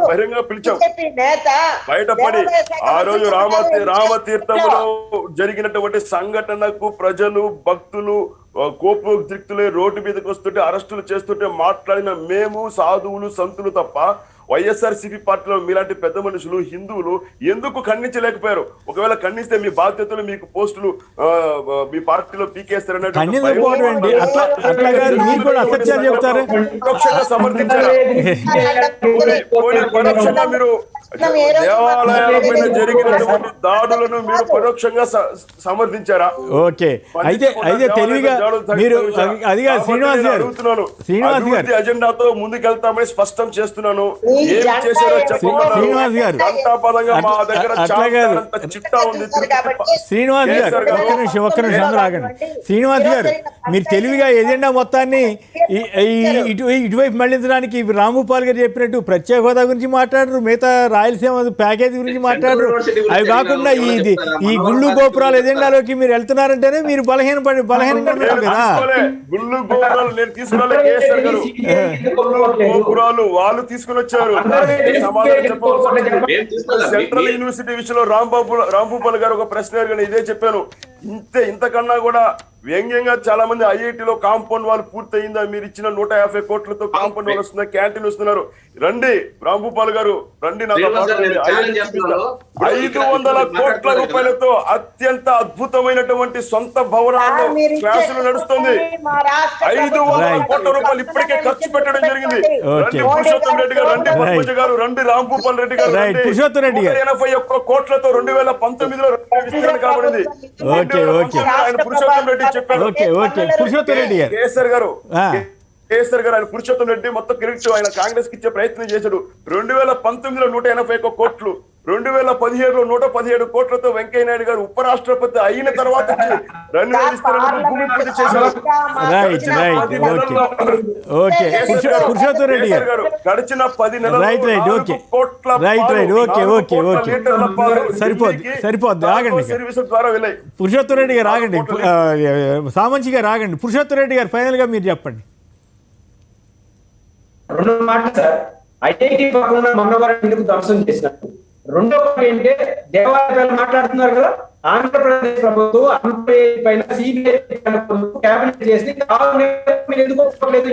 బహిరంగ పిలిచాం, బయటపడి ఆ రోజు రామతీర్థంలో జరిగినటువంటి సంఘటనకు ప్రజలు భక్తులు కోపోద్రిక్తులే రోడ్డు మీదకి వస్తుంటే అరెస్టులు చేస్తుంటే మాట్లాడిన మేము సాధువులు సంతులు తప్ప వైఎస్ఆర్సీపీ పార్టీలో మీలాంటి పెద్ద మనుషులు హిందువులు ఎందుకు ఖండించలేకపోయారు? ఒకవేళ ఖండిస్తే మీ బాధ్యతలు మీకు పోస్టులు మీ పార్టీలో పీకేస్తారనే పరోక్షంగా సమర్థించారా? పరోక్షంగా మీరు దేవాలయాల పైన జరిగినటువంటి దాడులను మీరు పరోక్షంగా సమర్థించారా? ఓకే, అయితే తెలివిగా మీరు అదిగా శ్రీనివాస్ గారు అజెండాతో ముందుకెళ్తామని స్పష్టం చేస్తున్నాను. ఏం చేశారో శ్రీనివాస్ గారు మా దగ్గర చిట్టా ఉంది. శ్రీనివాస్ గారు ఒక్క నిమిషం అందరూ ఆగండి. శ్రీనివాస్ గారు మీరు తెలివిగా ఎజెండా మొత్తాన్ని ఇటువైపు మళ్లించడానికి రాంభూపాల్ గారు చెప్పినట్టు ప్రత్యేక హోదా గురించి మాట్లాడరు, మిగతా రాయలసీమ ప్యాకేజీ గురించి మాట్లాడరు. అవి కాకుండా ఈ గుళ్ళు గోపురాలు ఎజెండాలోకి మీరు వెళ్తున్నారంటేనే మీరు బలహీనంగా ఉన్నారు కదా. గుళ్ళు గోపురాలు నేను గోపురాలు వాళ్ళు తీసుకుని వచ్చారు. సెంట్రల్ యూనివర్సిటీ విషయంలో రాంభూపాల్ గారు ఒక ప్రశ్న అడిగాను, ఇదే చెప్పాను. ఇంతకన్నా కూడా వ్యంగ్యంగా చాలా మంది ఐఐటీలో కాంపౌండ్ వాళ్ళు పూర్తయిందా, మీరు ఇచ్చిన 150 కోట్లతో కాంపౌండ్ వాళ్ళు వస్తున్నారు, క్యాంటీన్ వస్తున్నారు, రండి రాంభూపాల్ గారు రండి, 500 కోట్ల రూపాయలతో అత్యంత అద్భుతమైనటువంటి సొంత భవనాల్లో క్లాసులు నడుస్తుంది. 500 కోట్ల రూపాయలు ఇప్పటికే ఖర్చు పెట్టడం జరిగింది. రండి పురుషోత్తం రెడ్డి గారు, రండి పద్మజ గారు, రండి రాంభూపాల్ రెడ్డి గారు, 181 కోట్లతో 2019లో విస్తరణ కాబడింది. ఆయన పురుషోత్తం రెడ్డి చెప్పారు. కేసీఆర్ గారు ఆయన పురుషోత్తం రెడ్డి మొత్తం క్రెడిట్ ఆయన కాంగ్రెస్ కి ఇచ్చే ప్రయత్నం చేశాడు. 2019లో 181 కోట్లు, 2017లో 117 కోట్లతో వెంకయ్య నాయుడు గారు ఉపరాష్ట్రపతి అయిన తర్వాత భూమి పూజ చేశారు. గడిచిన 10 నెలలు సరిపోద్ది. ఆగండి పురుషోత్తం రెడ్డి గారు, ఆగండి సామంచి గారు, ఆగండి పురుషోత్తం రెడ్డి గారు, ఫైనల్ గా మీరు చెప్పండి. 2 మాటలు సార్. ఐఐటి పక్కన మంగళవారం ఎందుకు ధ్వంసం చేసినట్టు, రెండో ఏంటంటే దేవాలయాలు మాట్లాడుతున్నారు కదా, ఆంధ్రప్రదేశ్ ప్రభుత్వం ఆంధ్రప్రదేశ్ పైన సిబిఐ క్యాబినెట్ చేసి మీరు ఎందుకు ఒప్పుకోలేదు?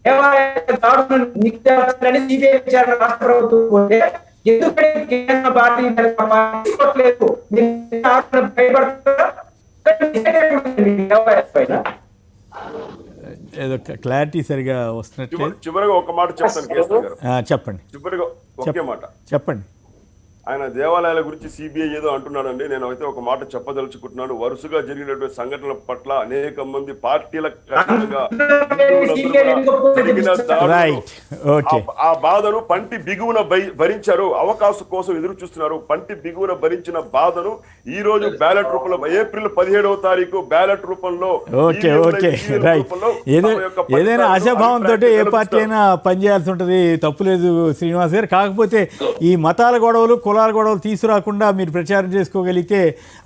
దేవాలయ దాడులను నిగ్రహించాలని సిబిఐ విచారణ రాష్ట్ర ప్రభుత్వం పోతే ఎందుకంటే కేంద్ర పార్టీ పట్టించుకోవట్లేదు, భయపడుతున్నారా? దేవాలయాల పైన ఏదో క్లారిటీ సరిగా వస్తున్నట్టు. చివరిగా ఒక మాట చెప్తాను కేసీఆర్ గారు, చెప్పండి. చివరిగా ఒకే మాట చెప్పండి. ఆయన దేవాలయాల గురించి సిబిఐ ఏదో అంటున్నాడండి, నేను అయితే ఒక మాట చెప్పదలుచుకుంటున్నాను. వరుసగా జరిగినటువంటి సంఘటనల పట్ల అనేక మంది పార్టీల ఆ బాధను పంటి బిగువున భరించారు, అవకాశం కోసం ఎదురు చూస్తున్నారు. పంటి బిగువున భరించిన బాధను ఈ రోజు బ్యాలెట్ రూపంలో ఏప్రిల్ 17వ తారీఖు బ్యాలెట్ రూపంలో ఏదైనా ఆశాభావంతో ఏ పార్టీ అయినా పనిచేయాల్సి ఉంటుంది, తప్పులేదు శ్రీనివాస్ గారు. కాకపోతే ఈ మతాల గొడవలు కులాల గొడవలు తీసుకురాకుండా మీరు ప్రచారం చేసుకోగలిగితే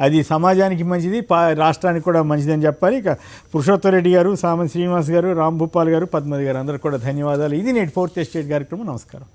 అది సమాజానికి మంచిది, రాష్ట్రానికి కూడా మంచిదని చెప్పాలి. ఇక పురుషోత్తం రెడ్డి గారు, సామంత్ శ్రీనివాస్ గారు, రాంభూపాల్ గారు, పద్మజ గారు అందరూ కూడా ధన్యవాదాలు. ఇది నేటి 4th ఎస్టేట్ కార్యక్రమం. నమస్కారం.